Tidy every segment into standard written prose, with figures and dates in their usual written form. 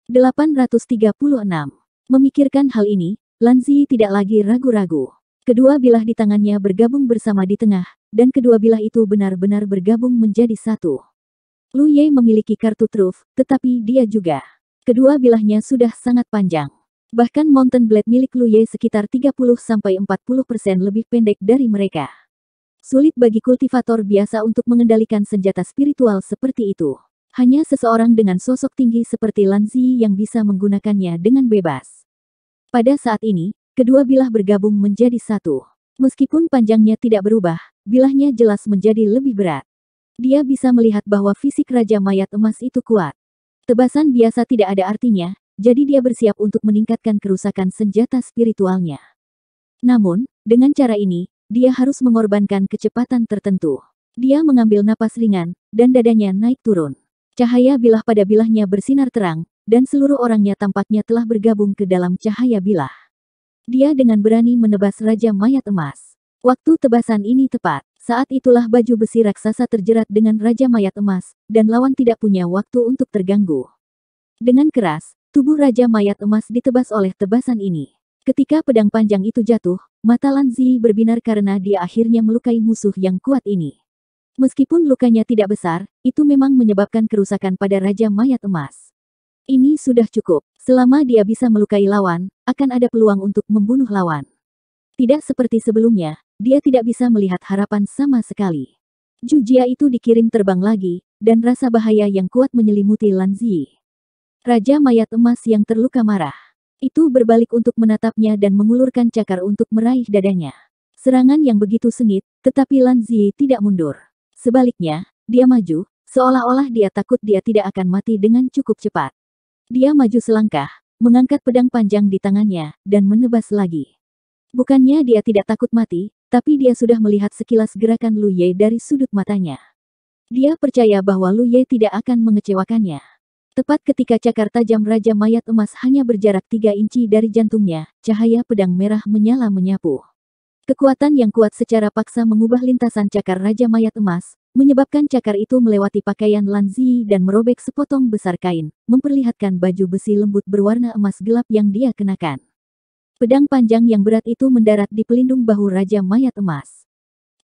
836. Memikirkan hal ini, Lan Zi tidak lagi ragu-ragu. Kedua bilah di tangannya bergabung bersama di tengah, dan kedua bilah itu benar-benar bergabung menjadi satu. Lu Ye memiliki kartu truf, tetapi dia juga. Kedua bilahnya sudah sangat panjang. Bahkan Mountain Blade milik Lu Ye sekitar 30-40% lebih pendek dari mereka. Sulit bagi kultivator biasa untuk mengendalikan senjata spiritual seperti itu. Hanya seseorang dengan sosok tinggi seperti Lan Zi yang bisa menggunakannya dengan bebas. Pada saat ini, kedua bilah bergabung menjadi satu. Meskipun panjangnya tidak berubah, bilahnya jelas menjadi lebih berat. Dia bisa melihat bahwa fisik Raja Mayat Emas itu kuat. Tebasan biasa tidak ada artinya, jadi dia bersiap untuk meningkatkan kerusakan senjata spiritualnya. Namun, dengan cara ini, dia harus mengorbankan kecepatan tertentu. Dia mengambil napas ringan, dan dadanya naik turun. Cahaya bilah pada bilahnya bersinar terang, dan seluruh orangnya tampaknya telah bergabung ke dalam cahaya bilah. Dia dengan berani menebas Raja Mayat Emas. Waktu tebasan ini tepat. Saat itulah baju besi raksasa terjerat dengan Raja Mayat Emas, dan lawan tidak punya waktu untuk terganggu. Dengan keras, tubuh Raja Mayat Emas ditebas oleh tebasan ini. Ketika pedang panjang itu jatuh, mata Lan Zi berbinar karena dia akhirnya melukai musuh yang kuat ini. Meskipun lukanya tidak besar, itu memang menyebabkan kerusakan pada Raja Mayat Emas. Ini sudah cukup. Selama dia bisa melukai lawan, akan ada peluang untuk membunuh lawan. Tidak seperti sebelumnya, dia tidak bisa melihat harapan sama sekali. Jujia itu dikirim terbang lagi, dan rasa bahaya yang kuat menyelimuti Lan Zi. Raja Mayat Emas yang terluka marah. Itu berbalik untuk menatapnya dan mengulurkan cakar untuk meraih dadanya. Serangan yang begitu sengit, tetapi Lan Zi tidak mundur. Sebaliknya, dia maju, seolah-olah dia takut dia tidak akan mati dengan cukup cepat. Dia maju selangkah, mengangkat pedang panjang di tangannya, dan menebas lagi. Bukannya dia tidak takut mati, tapi dia sudah melihat sekilas gerakan Lu Ye dari sudut matanya. Dia percaya bahwa Lu Ye tidak akan mengecewakannya. Tepat ketika cakar tajam Raja Mayat Emas hanya berjarak 3 inci dari jantungnya, cahaya pedang merah menyala menyapu. Kekuatan yang kuat secara paksa mengubah lintasan cakar Raja Mayat Emas, menyebabkan cakar itu melewati pakaian Lan Zi dan merobek sepotong besar kain, memperlihatkan baju besi lembut berwarna emas gelap yang dia kenakan. Pedang panjang yang berat itu mendarat di pelindung bahu Raja Mayat Emas.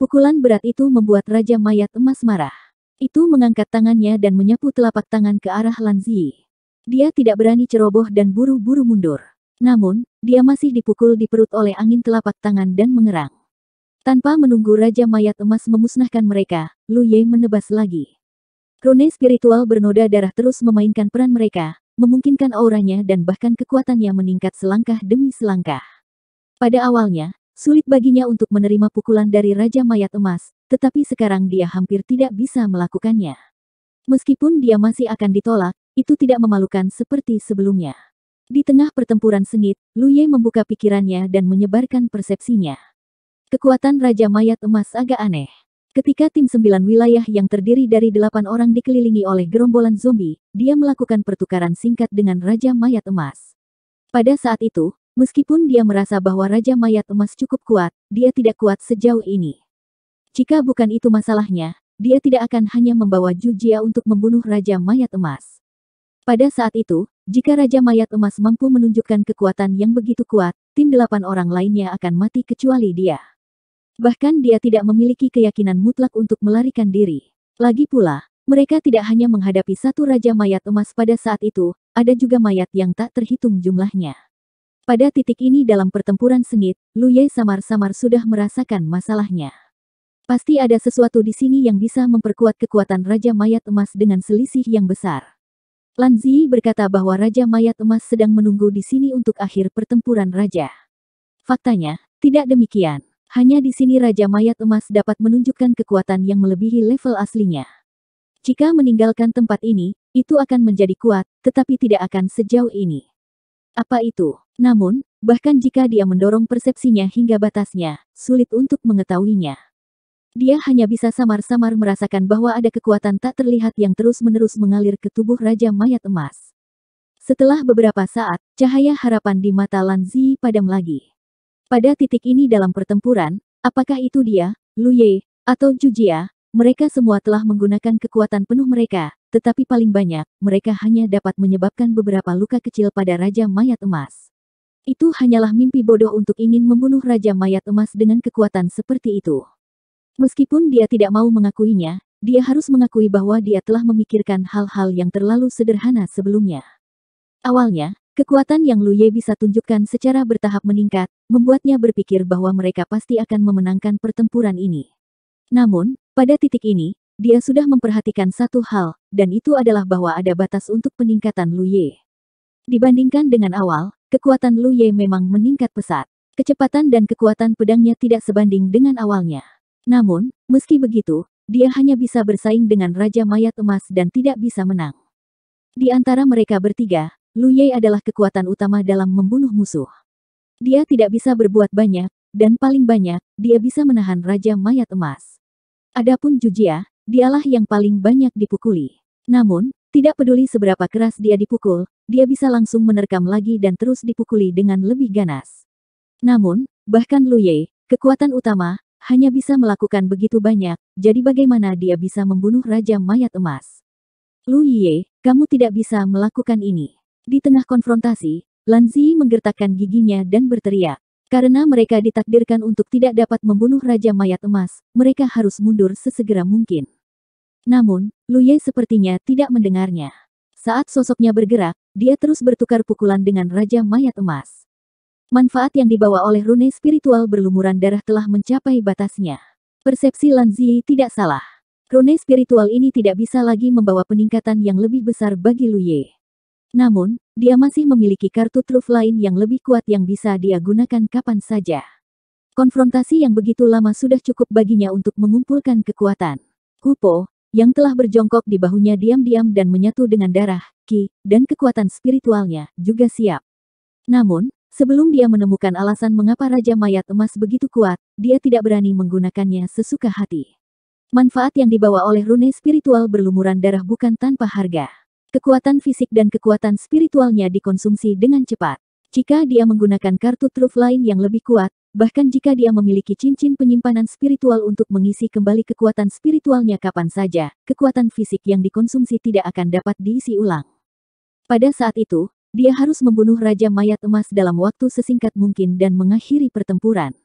Pukulan berat itu membuat Raja Mayat Emas marah. Itu mengangkat tangannya dan menyapu telapak tangan ke arah Lan Zi. Dia tidak berani ceroboh dan buru-buru mundur. Namun, dia masih dipukul di perut oleh angin telapak tangan dan mengerang. Tanpa menunggu Raja Mayat Emas memusnahkan mereka, Lu Ye menebas lagi. Rune spiritual bernoda darah terus memainkan peran mereka, memungkinkan auranya dan bahkan kekuatannya meningkat selangkah demi selangkah. Pada awalnya, sulit baginya untuk menerima pukulan dari Raja Mayat Emas, tetapi sekarang dia hampir tidak bisa melakukannya. Meskipun dia masih akan ditolak, itu tidak memalukan seperti sebelumnya. Di tengah pertempuran sengit, Lu Ye membuka pikirannya dan menyebarkan persepsinya. Kekuatan Raja Mayat Emas agak aneh. Ketika tim 9 wilayah yang terdiri dari 8 orang dikelilingi oleh gerombolan zombie, dia melakukan pertukaran singkat dengan Raja Mayat Emas. Pada saat itu, meskipun dia merasa bahwa Raja Mayat Emas cukup kuat, dia tidak kuat sejauh ini. Jika bukan itu masalahnya, dia tidak akan hanya membawa Jujia untuk membunuh Raja Mayat Emas. Pada saat itu, jika Raja Mayat Emas mampu menunjukkan kekuatan yang begitu kuat, tim 8 orang lainnya akan mati kecuali dia. Bahkan dia tidak memiliki keyakinan mutlak untuk melarikan diri. Lagi pula, mereka tidak hanya menghadapi satu Raja Mayat Emas pada saat itu, ada juga mayat yang tak terhitung jumlahnya. Pada titik ini dalam pertempuran sengit, Lu Ye samar-samar sudah merasakan masalahnya. Pasti ada sesuatu di sini yang bisa memperkuat kekuatan Raja Mayat Emas dengan selisih yang besar. Lan Zi berkata bahwa Raja Mayat Emas sedang menunggu di sini untuk akhir pertempuran raja. Faktanya, tidak demikian. Hanya di sini Raja Mayat Emas dapat menunjukkan kekuatan yang melebihi level aslinya. Jika meninggalkan tempat ini, itu akan menjadi kuat, tetapi tidak akan sejauh ini. Apa itu? Namun, bahkan jika dia mendorong persepsinya hingga batasnya, sulit untuk mengetahuinya. Dia hanya bisa samar-samar merasakan bahwa ada kekuatan tak terlihat yang terus-menerus mengalir ke tubuh Raja Mayat Emas. Setelah beberapa saat, cahaya harapan di mata Lan Zi padam lagi. Pada titik ini dalam pertempuran, apakah itu dia, Lu Ye, atau Jujia, mereka semua telah menggunakan kekuatan penuh mereka, tetapi paling banyak, mereka hanya dapat menyebabkan beberapa luka kecil pada Raja Mayat Emas. Itu hanyalah mimpi bodoh untuk ingin membunuh Raja Mayat Emas dengan kekuatan seperti itu. Meskipun dia tidak mau mengakuinya, dia harus mengakui bahwa dia telah memikirkan hal-hal yang terlalu sederhana sebelumnya. Awalnya, kekuatan yang Lu Ye bisa tunjukkan secara bertahap meningkat, membuatnya berpikir bahwa mereka pasti akan memenangkan pertempuran ini. Namun, pada titik ini, dia sudah memperhatikan satu hal, dan itu adalah bahwa ada batas untuk peningkatan Lu Ye. Dibandingkan dengan awal, kekuatan Lu Ye memang meningkat pesat. Kecepatan dan kekuatan pedangnya tidak sebanding dengan awalnya. Namun, meski begitu, dia hanya bisa bersaing dengan Raja Mayat Emas dan tidak bisa menang. Di antara mereka bertiga, Lu Ye adalah kekuatan utama dalam membunuh musuh. Dia tidak bisa berbuat banyak, dan paling banyak, dia bisa menahan Raja Mayat Emas. Adapun Jujia, dialah yang paling banyak dipukuli. Namun, tidak peduli seberapa keras dia dipukul, dia bisa langsung menerkam lagi dan terus dipukuli dengan lebih ganas. Namun, bahkan Lu Ye, kekuatan utama, hanya bisa melakukan begitu banyak, jadi bagaimana dia bisa membunuh Raja Mayat Emas? Lu Ye, kamu tidak bisa melakukan ini. Di tengah konfrontasi, Lan Zi menggertakkan giginya dan berteriak. Karena mereka ditakdirkan untuk tidak dapat membunuh Raja Mayat Emas, mereka harus mundur sesegera mungkin. Namun, Lu Ye sepertinya tidak mendengarnya. Saat sosoknya bergerak, dia terus bertukar pukulan dengan Raja Mayat Emas. Manfaat yang dibawa oleh rune spiritual berlumuran darah telah mencapai batasnya. Persepsi Lan Zi tidak salah. Rune spiritual ini tidak bisa lagi membawa peningkatan yang lebih besar bagi Lu Ye. Namun, dia masih memiliki kartu truf lain yang lebih kuat yang bisa dia gunakan kapan saja. Konfrontasi yang begitu lama sudah cukup baginya untuk mengumpulkan kekuatan. Kupo, yang telah berjongkok di bahunya diam-diam dan menyatu dengan darah, ki, dan kekuatan spiritualnya, juga siap. Namun, sebelum dia menemukan alasan mengapa Raja Mayat Emas begitu kuat, dia tidak berani menggunakannya sesuka hati. Manfaat yang dibawa oleh rune spiritual berlumuran darah bukan tanpa harga. Kekuatan fisik dan kekuatan spiritualnya dikonsumsi dengan cepat. Jika dia menggunakan kartu truf lain yang lebih kuat, bahkan jika dia memiliki cincin penyimpanan spiritual untuk mengisi kembali kekuatan spiritualnya kapan saja, kekuatan fisik yang dikonsumsi tidak akan dapat diisi ulang. Pada saat itu, dia harus membunuh Raja Mayat Emas dalam waktu sesingkat mungkin dan mengakhiri pertempuran.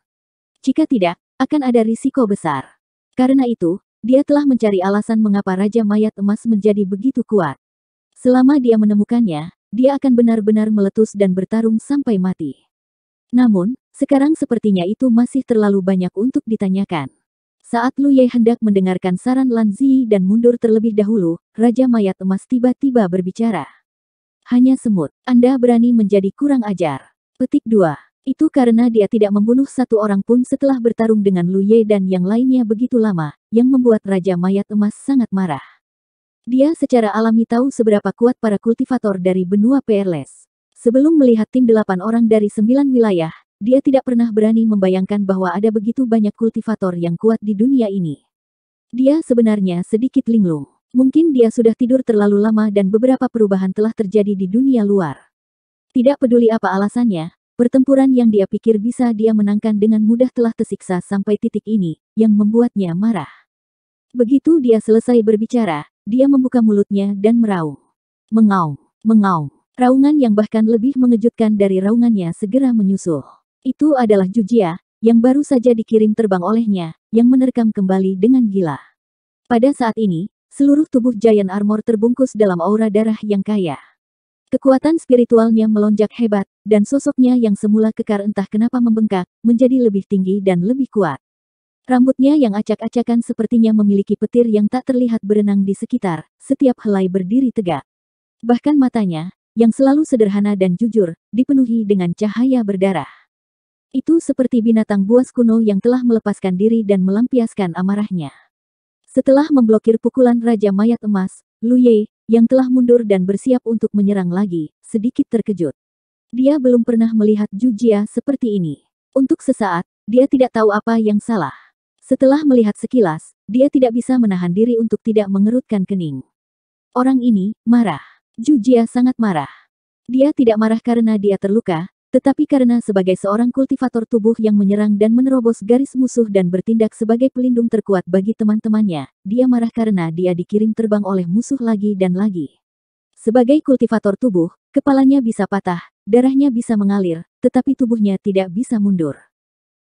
Jika tidak, akan ada risiko besar. Karena itu, dia telah mencari alasan mengapa Raja Mayat Emas menjadi begitu kuat. Selama dia menemukannya, dia akan benar-benar meletus dan bertarung sampai mati. Namun, sekarang sepertinya itu masih terlalu banyak untuk ditanyakan. Saat Lu Ye hendak mendengarkan saran Lan Zi dan mundur terlebih dahulu, Raja Mayat Emas tiba-tiba berbicara. Hanya semut, Anda berani menjadi kurang ajar. Petik 2. Itu karena dia tidak membunuh satu orang pun setelah bertarung dengan Lu Ye dan yang lainnya begitu lama, yang membuat Raja Mayat Emas sangat marah. Dia secara alami tahu seberapa kuat para kultivator dari benua Peerless. Sebelum melihat tim 8 orang dari 9 wilayah, dia tidak pernah berani membayangkan bahwa ada begitu banyak kultivator yang kuat di dunia ini. Dia sebenarnya sedikit linglung. Mungkin dia sudah tidur terlalu lama dan beberapa perubahan telah terjadi di dunia luar. Tidak peduli apa alasannya, pertempuran yang dia pikir bisa dia menangkan dengan mudah telah tersiksa sampai titik ini, yang membuatnya marah. Begitu dia selesai berbicara, dia membuka mulutnya dan meraung. Mengaung, mengaung. Raungan yang bahkan lebih mengejutkan dari raungannya segera menyusul. Itu adalah Jujia, yang baru saja dikirim terbang olehnya, yang menerkam kembali dengan gila. Pada saat ini, seluruh tubuh Giant Armor terbungkus dalam aura darah yang kaya. Kekuatan spiritualnya melonjak hebat, dan sosoknya yang semula kekar entah kenapa membengkak, menjadi lebih tinggi dan lebih kuat. Rambutnya yang acak-acakan sepertinya memiliki petir yang tak terlihat berenang di sekitar, setiap helai berdiri tegak. Bahkan matanya, yang selalu sederhana dan jujur, dipenuhi dengan cahaya berdarah. Itu seperti binatang buas kuno yang telah melepaskan diri dan melampiaskan amarahnya. Setelah memblokir pukulan Raja Mayat Emas, Lu Ye, yang telah mundur dan bersiap untuk menyerang lagi, sedikit terkejut. Dia belum pernah melihat Jujia seperti ini. Untuk sesaat, dia tidak tahu apa yang salah. Setelah melihat sekilas, dia tidak bisa menahan diri untuk tidak mengerutkan kening. Orang ini marah. Jujia sangat marah. Dia tidak marah karena dia terluka, Tetapi karena sebagai seorang kultivator tubuh yang menyerang dan menerobos garis musuh dan bertindak sebagai pelindung terkuat bagi teman-temannya, dia marah karena dia dikirim terbang oleh musuh lagi dan lagi. Sebagai kultivator tubuh, kepalanya bisa patah, darahnya bisa mengalir, tetapi tubuhnya tidak bisa mundur.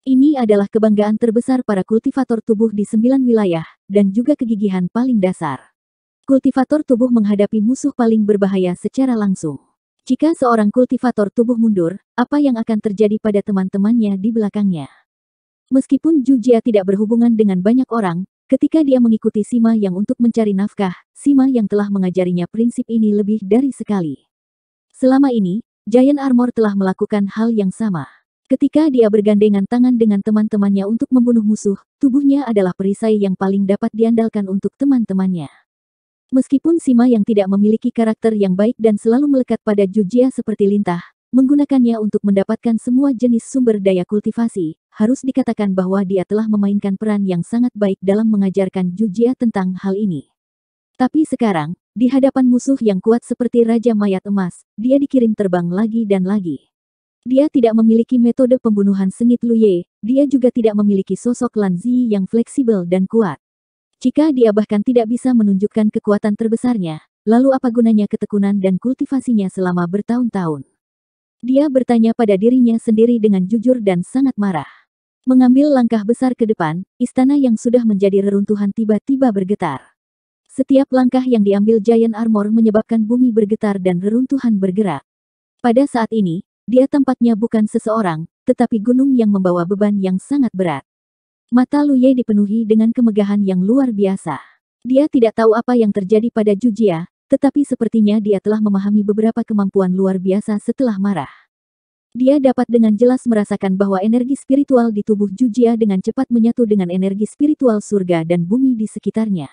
Ini adalah kebanggaan terbesar para kultivator tubuh di 9 wilayah, dan juga kegigihan paling dasar. Kultivator tubuh menghadapi musuh paling berbahaya secara langsung. Jika seorang kultivator tubuh mundur, apa yang akan terjadi pada teman-temannya di belakangnya? Meskipun Jujia tidak berhubungan dengan banyak orang, ketika dia mengikuti Sima Yang untuk mencari nafkah, Sima Yang telah mengajarinya prinsip ini lebih dari sekali. Selama ini, Giant Armor telah melakukan hal yang sama. Ketika dia bergandengan tangan dengan teman-temannya untuk membunuh musuh, tubuhnya adalah perisai yang paling dapat diandalkan untuk teman-temannya. Meskipun Sima Yang tidak memiliki karakter yang baik dan selalu melekat pada Jujia seperti lintah, menggunakannya untuk mendapatkan semua jenis sumber daya kultivasi, harus dikatakan bahwa dia telah memainkan peran yang sangat baik dalam mengajarkan Jujia tentang hal ini. Tapi sekarang, di hadapan musuh yang kuat seperti Raja Mayat Emas, dia dikirim terbang lagi dan lagi. Dia tidak memiliki metode pembunuhan sengit Luye, dia juga tidak memiliki sosok Lan Zi yang fleksibel dan kuat. Jika dia bahkan tidak bisa menunjukkan kekuatan terbesarnya, lalu apa gunanya ketekunan dan kultivasinya selama bertahun-tahun? Dia bertanya pada dirinya sendiri dengan jujur dan sangat marah. Mengambil langkah besar ke depan, istana yang sudah menjadi reruntuhan tiba-tiba bergetar. Setiap langkah yang diambil Giant Armor menyebabkan bumi bergetar dan reruntuhan bergerak. Pada saat ini, dia tampaknya bukan seseorang, tetapi gunung yang membawa beban yang sangat berat. Mata Luye dipenuhi dengan kemegahan yang luar biasa. Dia tidak tahu apa yang terjadi pada Jujia, tetapi sepertinya dia telah memahami beberapa kemampuan luar biasa setelah marah. Dia dapat dengan jelas merasakan bahwa energi spiritual di tubuh Jujia dengan cepat menyatu dengan energi spiritual surga dan bumi di sekitarnya.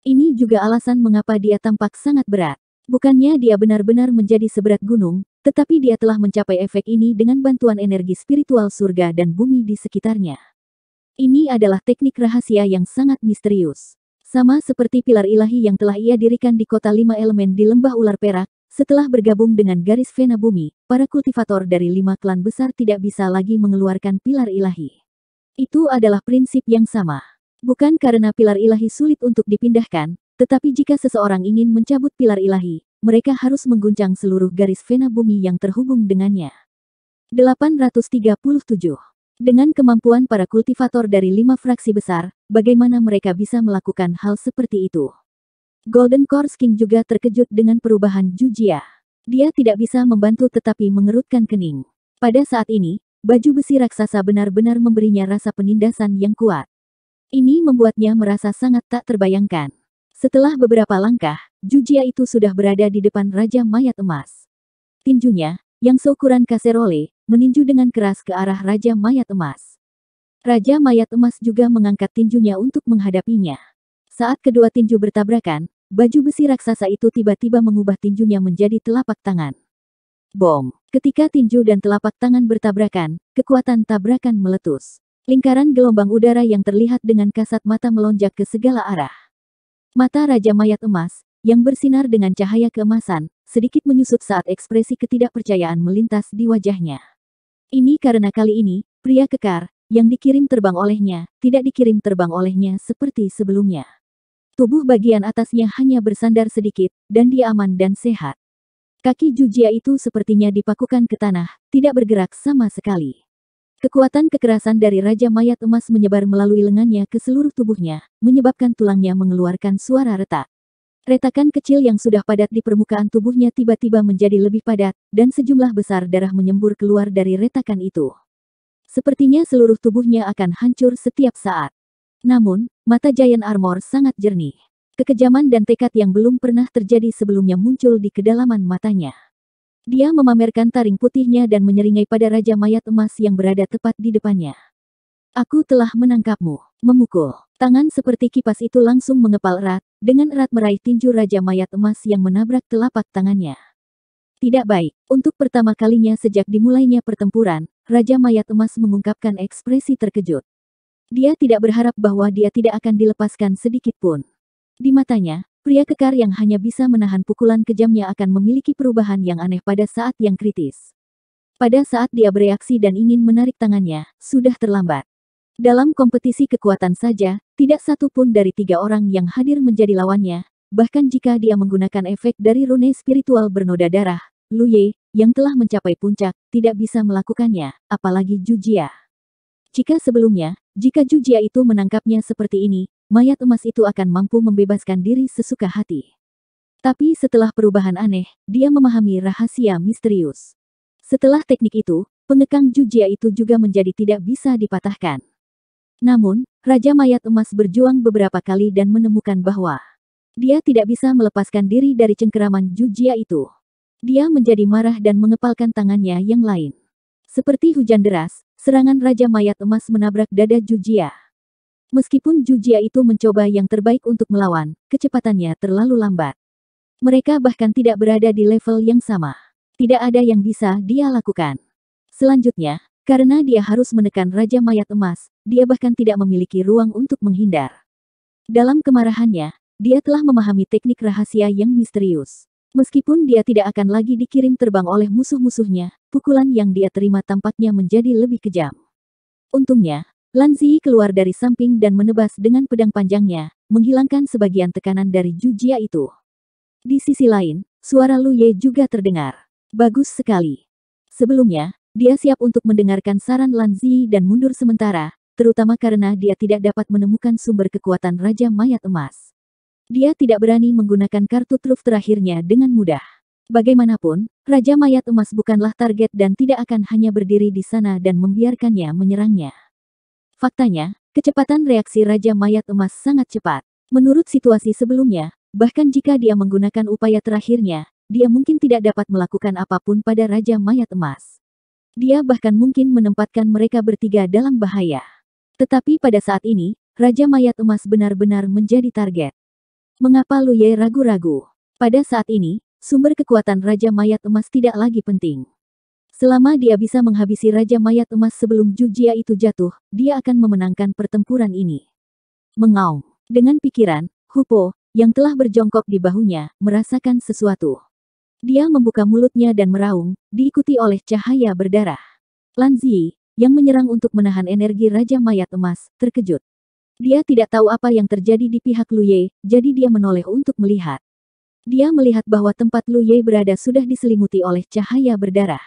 Ini juga alasan mengapa dia tampak sangat berat. Bukannya dia benar-benar menjadi seberat gunung, tetapi dia telah mencapai efek ini dengan bantuan energi spiritual surga dan bumi di sekitarnya. Ini adalah teknik rahasia yang sangat misterius. Sama seperti pilar ilahi yang telah ia dirikan di kota 5 elemen di lembah ular perak, setelah bergabung dengan garis Vena bumi, para kultivator dari 5 klan besar tidak bisa lagi mengeluarkan pilar ilahi. Itu adalah prinsip yang sama. Bukan karena pilar ilahi sulit untuk dipindahkan, tetapi jika seseorang ingin mencabut pilar ilahi, mereka harus mengguncang seluruh garis Vena bumi yang terhubung dengannya. 837. Dengan kemampuan para kultivator dari 5 fraksi besar, bagaimana mereka bisa melakukan hal seperti itu? Golden Course King juga terkejut dengan perubahan Jujia. Dia tidak bisa membantu tetapi mengerutkan kening. Pada saat ini, baju besi raksasa benar-benar memberinya rasa penindasan yang kuat. Ini membuatnya merasa sangat tak terbayangkan. Setelah beberapa langkah, Jujia itu sudah berada di depan Raja Mayat Emas. Tinjunya, yang seukuran kaserole, meninju dengan keras ke arah Raja Mayat Emas. Raja Mayat Emas juga mengangkat tinjunya untuk menghadapinya. Saat kedua tinju bertabrakan, baju besi raksasa itu tiba-tiba mengubah tinjunya menjadi telapak tangan. Bom! Ketika tinju dan telapak tangan bertabrakan, kekuatan tabrakan meletus. Lingkaran gelombang udara yang terlihat dengan kasat mata melonjak ke segala arah. Mata Raja Mayat Emas, yang bersinar dengan cahaya keemasan, sedikit menyusut saat ekspresi ketidakpercayaan melintas di wajahnya. Ini karena kali ini, pria kekar, yang dikirim terbang olehnya, tidak dikirim terbang olehnya seperti sebelumnya. Tubuh bagian atasnya hanya bersandar sedikit, dan dia aman dan sehat. Kaki Jujia itu sepertinya dipakukan ke tanah, tidak bergerak sama sekali. Kekuatan kekerasan dari Raja Mayat Emas menyebar melalui lengannya ke seluruh tubuhnya, menyebabkan tulangnya mengeluarkan suara retak. Retakan kecil yang sudah padat di permukaan tubuhnya tiba-tiba menjadi lebih padat, dan sejumlah besar darah menyembur keluar dari retakan itu. Sepertinya seluruh tubuhnya akan hancur setiap saat. Namun, mata Giant Armor sangat jernih. Kekejaman dan tekad yang belum pernah terjadi sebelumnya muncul di kedalaman matanya. Dia memamerkan taring putihnya dan menyeringai pada Raja Mayat Emas yang berada tepat di depannya. Aku telah menangkapmu. Memukul. Tangan seperti kipas itu langsung mengepal erat, dengan erat meraih tinju Raja Mayat Emas yang menabrak telapak tangannya. Tidak baik. Untuk pertama kalinya sejak dimulainya pertempuran, Raja Mayat Emas mengungkapkan ekspresi terkejut. Dia tidak berharap bahwa dia tidak akan dilepaskan sedikit pun. Di matanya, pria kekar yang hanya bisa menahan pukulan kejamnya akan memiliki perubahan yang aneh pada saat yang kritis. Pada saat dia bereaksi dan ingin menarik tangannya, sudah terlambat. Dalam kompetisi kekuatan saja, tidak satu pun dari 3 orang yang hadir menjadi lawannya, bahkan jika dia menggunakan efek dari rune spiritual bernoda darah, Lu Ye, yang telah mencapai puncak, tidak bisa melakukannya, apalagi Jujia. Jika sebelumnya, jika Jujia itu menangkapnya seperti ini, mayat emas itu akan mampu membebaskan diri sesuka hati. Tapi setelah perubahan aneh, dia memahami rahasia misterius. Setelah teknik itu, pengekang Jujia itu juga menjadi tidak bisa dipatahkan. Namun, Raja Mayat Emas berjuang beberapa kali dan menemukan bahwa dia tidak bisa melepaskan diri dari cengkeraman Jujia itu. Dia menjadi marah dan mengepalkan tangannya yang lain. Seperti hujan deras, serangan Raja Mayat Emas menabrak dada Jujia. Meskipun Jujia itu mencoba yang terbaik untuk melawan, kecepatannya terlalu lambat. Mereka bahkan tidak berada di level yang sama. Tidak ada yang bisa dia lakukan. Selanjutnya, karena dia harus menekan Raja Mayat Emas, dia bahkan tidak memiliki ruang untuk menghindar. Dalam kemarahannya, dia telah memahami teknik rahasia yang misterius. Meskipun dia tidak akan lagi dikirim terbang oleh musuh-musuhnya, pukulan yang dia terima tampaknya menjadi lebih kejam. Untungnya, Lan Ziyi keluar dari samping dan menebas dengan pedang panjangnya, menghilangkan sebagian tekanan dari Jujia itu. Di sisi lain, suara Lu Ye juga terdengar. Bagus sekali. Sebelumnya, dia siap untuk mendengarkan saran Lan Ziyi dan mundur sementara, terutama karena dia tidak dapat menemukan sumber kekuatan Raja Mayat Emas. Dia tidak berani menggunakan kartu truf terakhirnya dengan mudah. Bagaimanapun, Raja Mayat Emas bukanlah target dan tidak akan hanya berdiri di sana dan membiarkannya menyerangnya. Faktanya, kecepatan reaksi Raja Mayat Emas sangat cepat. Menurut situasi sebelumnya, bahkan jika dia menggunakan upaya terakhirnya, dia mungkin tidak dapat melakukan apapun pada Raja Mayat Emas. Dia bahkan mungkin menempatkan mereka bertiga dalam bahaya. Tetapi pada saat ini, Raja Mayat Emas benar-benar menjadi target. Mengapa Lu Ye ragu-ragu? Pada saat ini, sumber kekuatan Raja Mayat Emas tidak lagi penting. Selama dia bisa menghabisi Raja Mayat Emas sebelum Jujia itu jatuh, dia akan memenangkan pertempuran ini. Mengaum. Dengan pikiran, Hupo, yang telah berjongkok di bahunya, merasakan sesuatu. Dia membuka mulutnya dan meraung, diikuti oleh cahaya berdarah. Lan Ziyi, yang menyerang untuk menahan energi Raja Mayat Emas, terkejut. Dia tidak tahu apa yang terjadi di pihak Lu Ye, jadi dia menoleh untuk melihat. Dia melihat bahwa tempat Lu Ye berada sudah diselimuti oleh cahaya berdarah.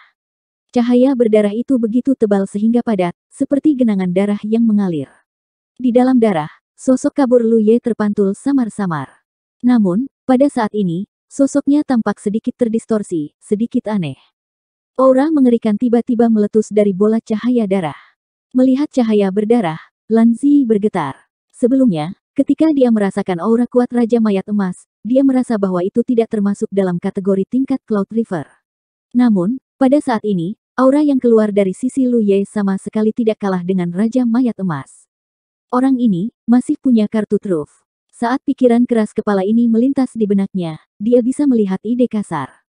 Cahaya berdarah itu begitu tebal sehingga padat, seperti genangan darah yang mengalir. Di dalam darah, sosok kabur Lu Ye terpantul samar-samar. Namun, pada saat ini, sosoknya tampak sedikit terdistorsi, sedikit aneh. Aura mengerikan tiba-tiba meletus dari bola cahaya darah. Melihat cahaya berdarah, Lan Ziyi bergetar. Sebelumnya, ketika dia merasakan aura kuat Raja Mayat Emas, dia merasa bahwa itu tidak termasuk dalam kategori tingkat Cloud River. Namun, pada saat ini, aura yang keluar dari sisi Lu Ye sama sekali tidak kalah dengan Raja Mayat Emas. Orang ini masih punya kartu truf. Saat pikiran keras kepala ini melintas di benaknya, dia bisa melihat ide kasar.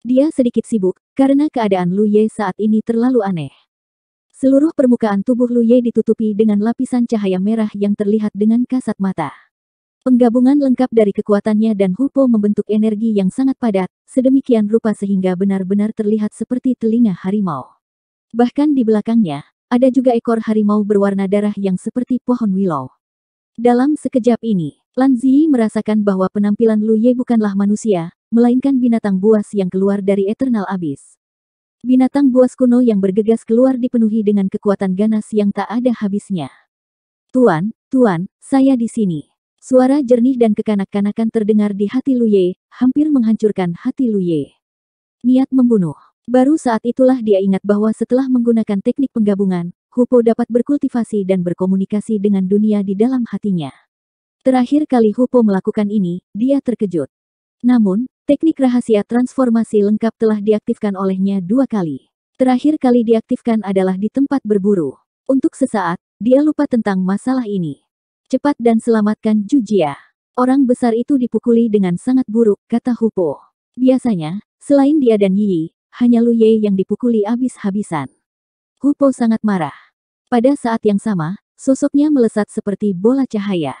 Dia sedikit sibuk, karena keadaan Lu Ye saat ini terlalu aneh. Seluruh permukaan tubuh Lu Ye ditutupi dengan lapisan cahaya merah yang terlihat dengan kasat mata. Penggabungan lengkap dari kekuatannya dan Hupo membentuk energi yang sangat padat, sedemikian rupa sehingga benar-benar terlihat seperti telinga harimau. Bahkan di belakangnya, ada juga ekor harimau berwarna darah yang seperti pohon willow. Dalam sekejap ini, Lan Ziyi merasakan bahwa penampilan Lu Ye bukanlah manusia, melainkan binatang buas yang keluar dari Eternal Abyss. Binatang buas kuno yang bergegas keluar dipenuhi dengan kekuatan ganas yang tak ada habisnya. Tuan, saya di sini. Suara jernih dan kekanak-kanakan terdengar di hati Lu Ye, hampir menghancurkan hati Lu Ye. Niat membunuh. Baru saat itulah dia ingat bahwa setelah menggunakan teknik penggabungan, Hupo dapat berkultivasi dan berkomunikasi dengan dunia di dalam hatinya. Terakhir kali Hupo melakukan ini, dia terkejut. Namun, teknik rahasia transformasi lengkap telah diaktifkan olehnya 2 kali. Terakhir kali diaktifkan adalah di tempat berburu. Untuk sesaat, dia lupa tentang masalah ini. Cepat dan selamatkan Jujia. Orang besar itu dipukuli dengan sangat buruk, kata Hupo. Biasanya, selain dia dan Yi, hanya Lu Ye yang dipukuli habis-habisan. Hupo sangat marah. Pada saat yang sama, sosoknya melesat seperti bola cahaya.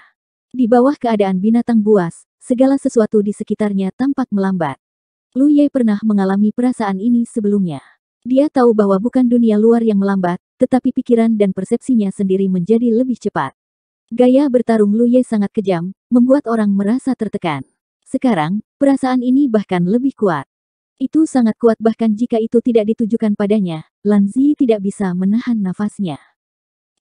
Di bawah keadaan binatang buas, segala sesuatu di sekitarnya tampak melambat. Lu Ye pernah mengalami perasaan ini sebelumnya. Dia tahu bahwa bukan dunia luar yang melambat, tetapi pikiran dan persepsinya sendiri menjadi lebih cepat. Gaya bertarung Lu Ye sangat kejam, membuat orang merasa tertekan. Sekarang, perasaan ini bahkan lebih kuat. Itu sangat kuat bahkan jika itu tidak ditujukan padanya, Lan Zi tidak bisa menahan nafasnya.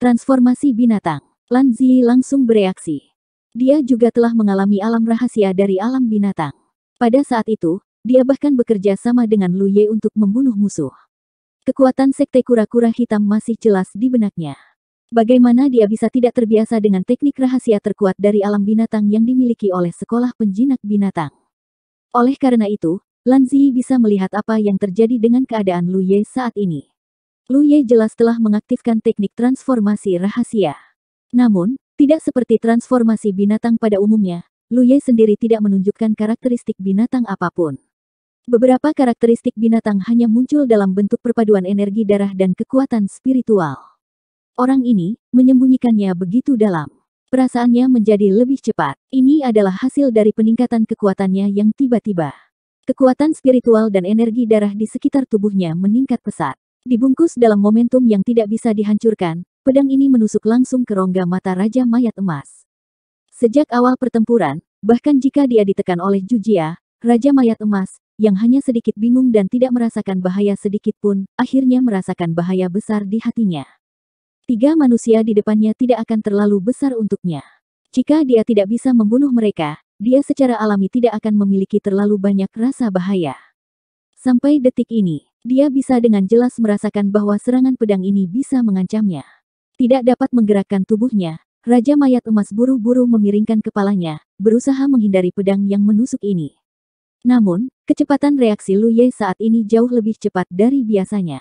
Transformasi binatang. Lan Zi langsung bereaksi. Dia juga telah mengalami alam rahasia dari alam binatang. Pada saat itu, dia bahkan bekerja sama dengan Lu Ye untuk membunuh musuh. Kekuatan sekte kura-kura hitam masih jelas di benaknya. Bagaimana dia bisa tidak terbiasa dengan teknik rahasia terkuat dari alam binatang yang dimiliki oleh sekolah penjinak binatang. Oleh karena itu, Lan Zi bisa melihat apa yang terjadi dengan keadaan Lu Ye saat ini. Lu Ye jelas telah mengaktifkan teknik transformasi rahasia. Namun, tidak seperti transformasi binatang pada umumnya, Lu Ye sendiri tidak menunjukkan karakteristik binatang apapun. Beberapa karakteristik binatang hanya muncul dalam bentuk perpaduan energi darah dan kekuatan spiritual. Orang ini menyembunyikannya begitu dalam. Perasaannya menjadi lebih cepat. Ini adalah hasil dari peningkatan kekuatannya yang tiba-tiba. Kekuatan spiritual dan energi darah di sekitar tubuhnya meningkat pesat. Dibungkus dalam momentum yang tidak bisa dihancurkan, pedang ini menusuk langsung ke rongga mata Raja Mayat Emas. Sejak awal pertempuran, bahkan jika dia ditekan oleh Jujia, Raja Mayat Emas, yang hanya sedikit bingung dan tidak merasakan bahaya sedikit pun, akhirnya merasakan bahaya besar di hatinya. 3 manusia di depannya tidak akan terlalu besar untuknya. Jika dia tidak bisa membunuh mereka, dia secara alami tidak akan memiliki terlalu banyak rasa bahaya. Sampai detik ini, dia bisa dengan jelas merasakan bahwa serangan pedang ini bisa mengancamnya. Tidak dapat menggerakkan tubuhnya, Raja Mayat Emas buru-buru memiringkan kepalanya, berusaha menghindari pedang yang menusuk ini. Namun, kecepatan reaksi Lu Ye saat ini jauh lebih cepat dari biasanya.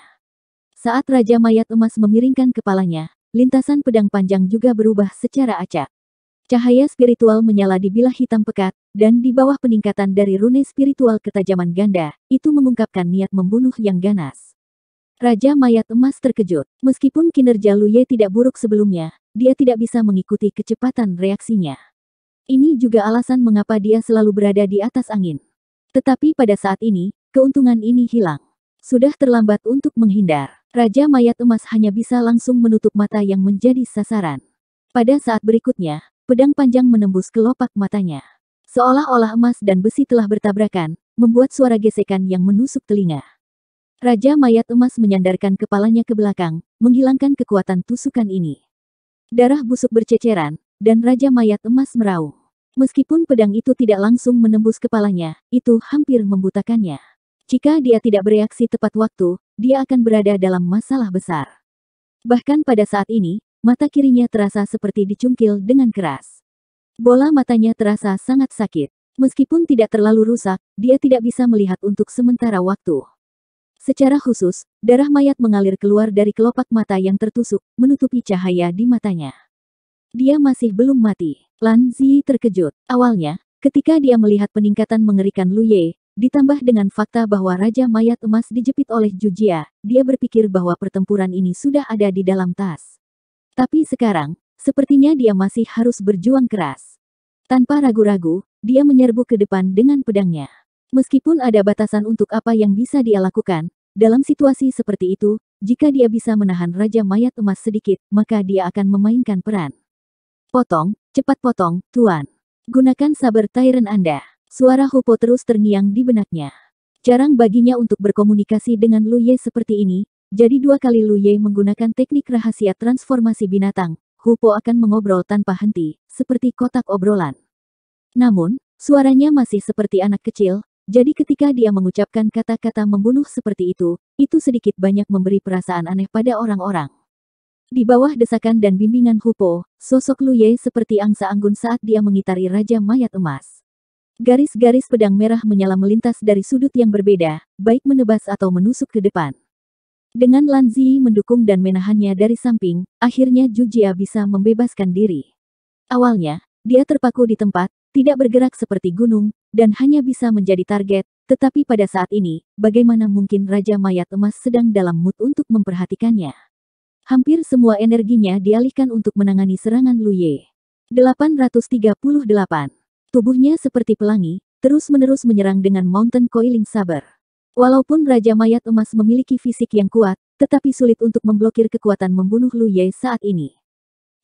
Saat Raja Mayat Emas memiringkan kepalanya, lintasan pedang panjang juga berubah secara acak. Cahaya spiritual menyala di bilah hitam pekat, dan di bawah peningkatan dari rune spiritual ketajaman ganda, itu mengungkapkan niat membunuh yang ganas. Raja Mayat Emas terkejut. Meskipun kinerja Lu Ye tidak buruk sebelumnya, dia tidak bisa mengikuti kecepatan reaksinya. Ini juga alasan mengapa dia selalu berada di atas angin. Tetapi pada saat ini, keuntungan ini hilang. Sudah terlambat untuk menghindar. Raja Mayat Emas hanya bisa langsung menutup mata yang menjadi sasaran. Pada saat berikutnya, pedang panjang menembus kelopak matanya. Seolah-olah emas dan besi telah bertabrakan, membuat suara gesekan yang menusuk telinga. Raja Mayat Emas menyandarkan kepalanya ke belakang, menghilangkan kekuatan tusukan ini. Darah busuk berceceran, dan Raja Mayat Emas meraung. Meskipun pedang itu tidak langsung menembus kepalanya, itu hampir membutakannya. Jika dia tidak bereaksi tepat waktu, dia akan berada dalam masalah besar. Bahkan pada saat ini, mata kirinya terasa seperti dicungkil dengan keras. Bola matanya terasa sangat sakit. Meskipun tidak terlalu rusak, dia tidak bisa melihat untuk sementara waktu. Secara khusus, darah mayat mengalir keluar dari kelopak mata yang tertusuk, menutupi cahaya di matanya. Dia masih belum mati. Lan Zi terkejut. Awalnya, ketika dia melihat peningkatan mengerikan Lu Ye, ditambah dengan fakta bahwa Raja Mayat Emas dijepit oleh Jujia, dia berpikir bahwa pertempuran ini sudah ada di dalam tas. Tapi sekarang, sepertinya dia masih harus berjuang keras. Tanpa ragu-ragu, dia menyerbu ke depan dengan pedangnya. Meskipun ada batasan untuk apa yang bisa dia lakukan, dalam situasi seperti itu, jika dia bisa menahan Raja Mayat Emas sedikit, maka dia akan memainkan peran. Potong, cepat potong, Tuan. Gunakan saber Tyrant Anda. Suara Hupo terus terngiang di benaknya. Jarang baginya untuk berkomunikasi dengan Lu Ye seperti ini, jadi 2 kali Lu Ye menggunakan teknik rahasia transformasi binatang, Hupo akan mengobrol tanpa henti, seperti kotak obrolan. Namun, suaranya masih seperti anak kecil, jadi ketika dia mengucapkan kata-kata membunuh seperti itu sedikit banyak memberi perasaan aneh pada orang-orang. Di bawah desakan dan bimbingan Hupo, sosok Lu Ye seperti angsa anggun saat dia mengitari Raja Mayat Emas. Garis-garis pedang merah menyala melintas dari sudut yang berbeda, baik menebas atau menusuk ke depan. Dengan Lan Zi mendukung dan menahannya dari samping, akhirnya Jujia bisa membebaskan diri. Awalnya, dia terpaku di tempat, tidak bergerak seperti gunung, dan hanya bisa menjadi target, tetapi pada saat ini, bagaimana mungkin Raja Mayat Emas sedang dalam mood untuk memperhatikannya. Hampir semua energinya dialihkan untuk menangani serangan Lu Ye. 838. Tubuhnya seperti pelangi, terus-menerus menyerang dengan Mountain Coiling Saber. Walaupun Raja Mayat Emas memiliki fisik yang kuat, tetapi sulit untuk memblokir kekuatan membunuh Lu Ye saat ini.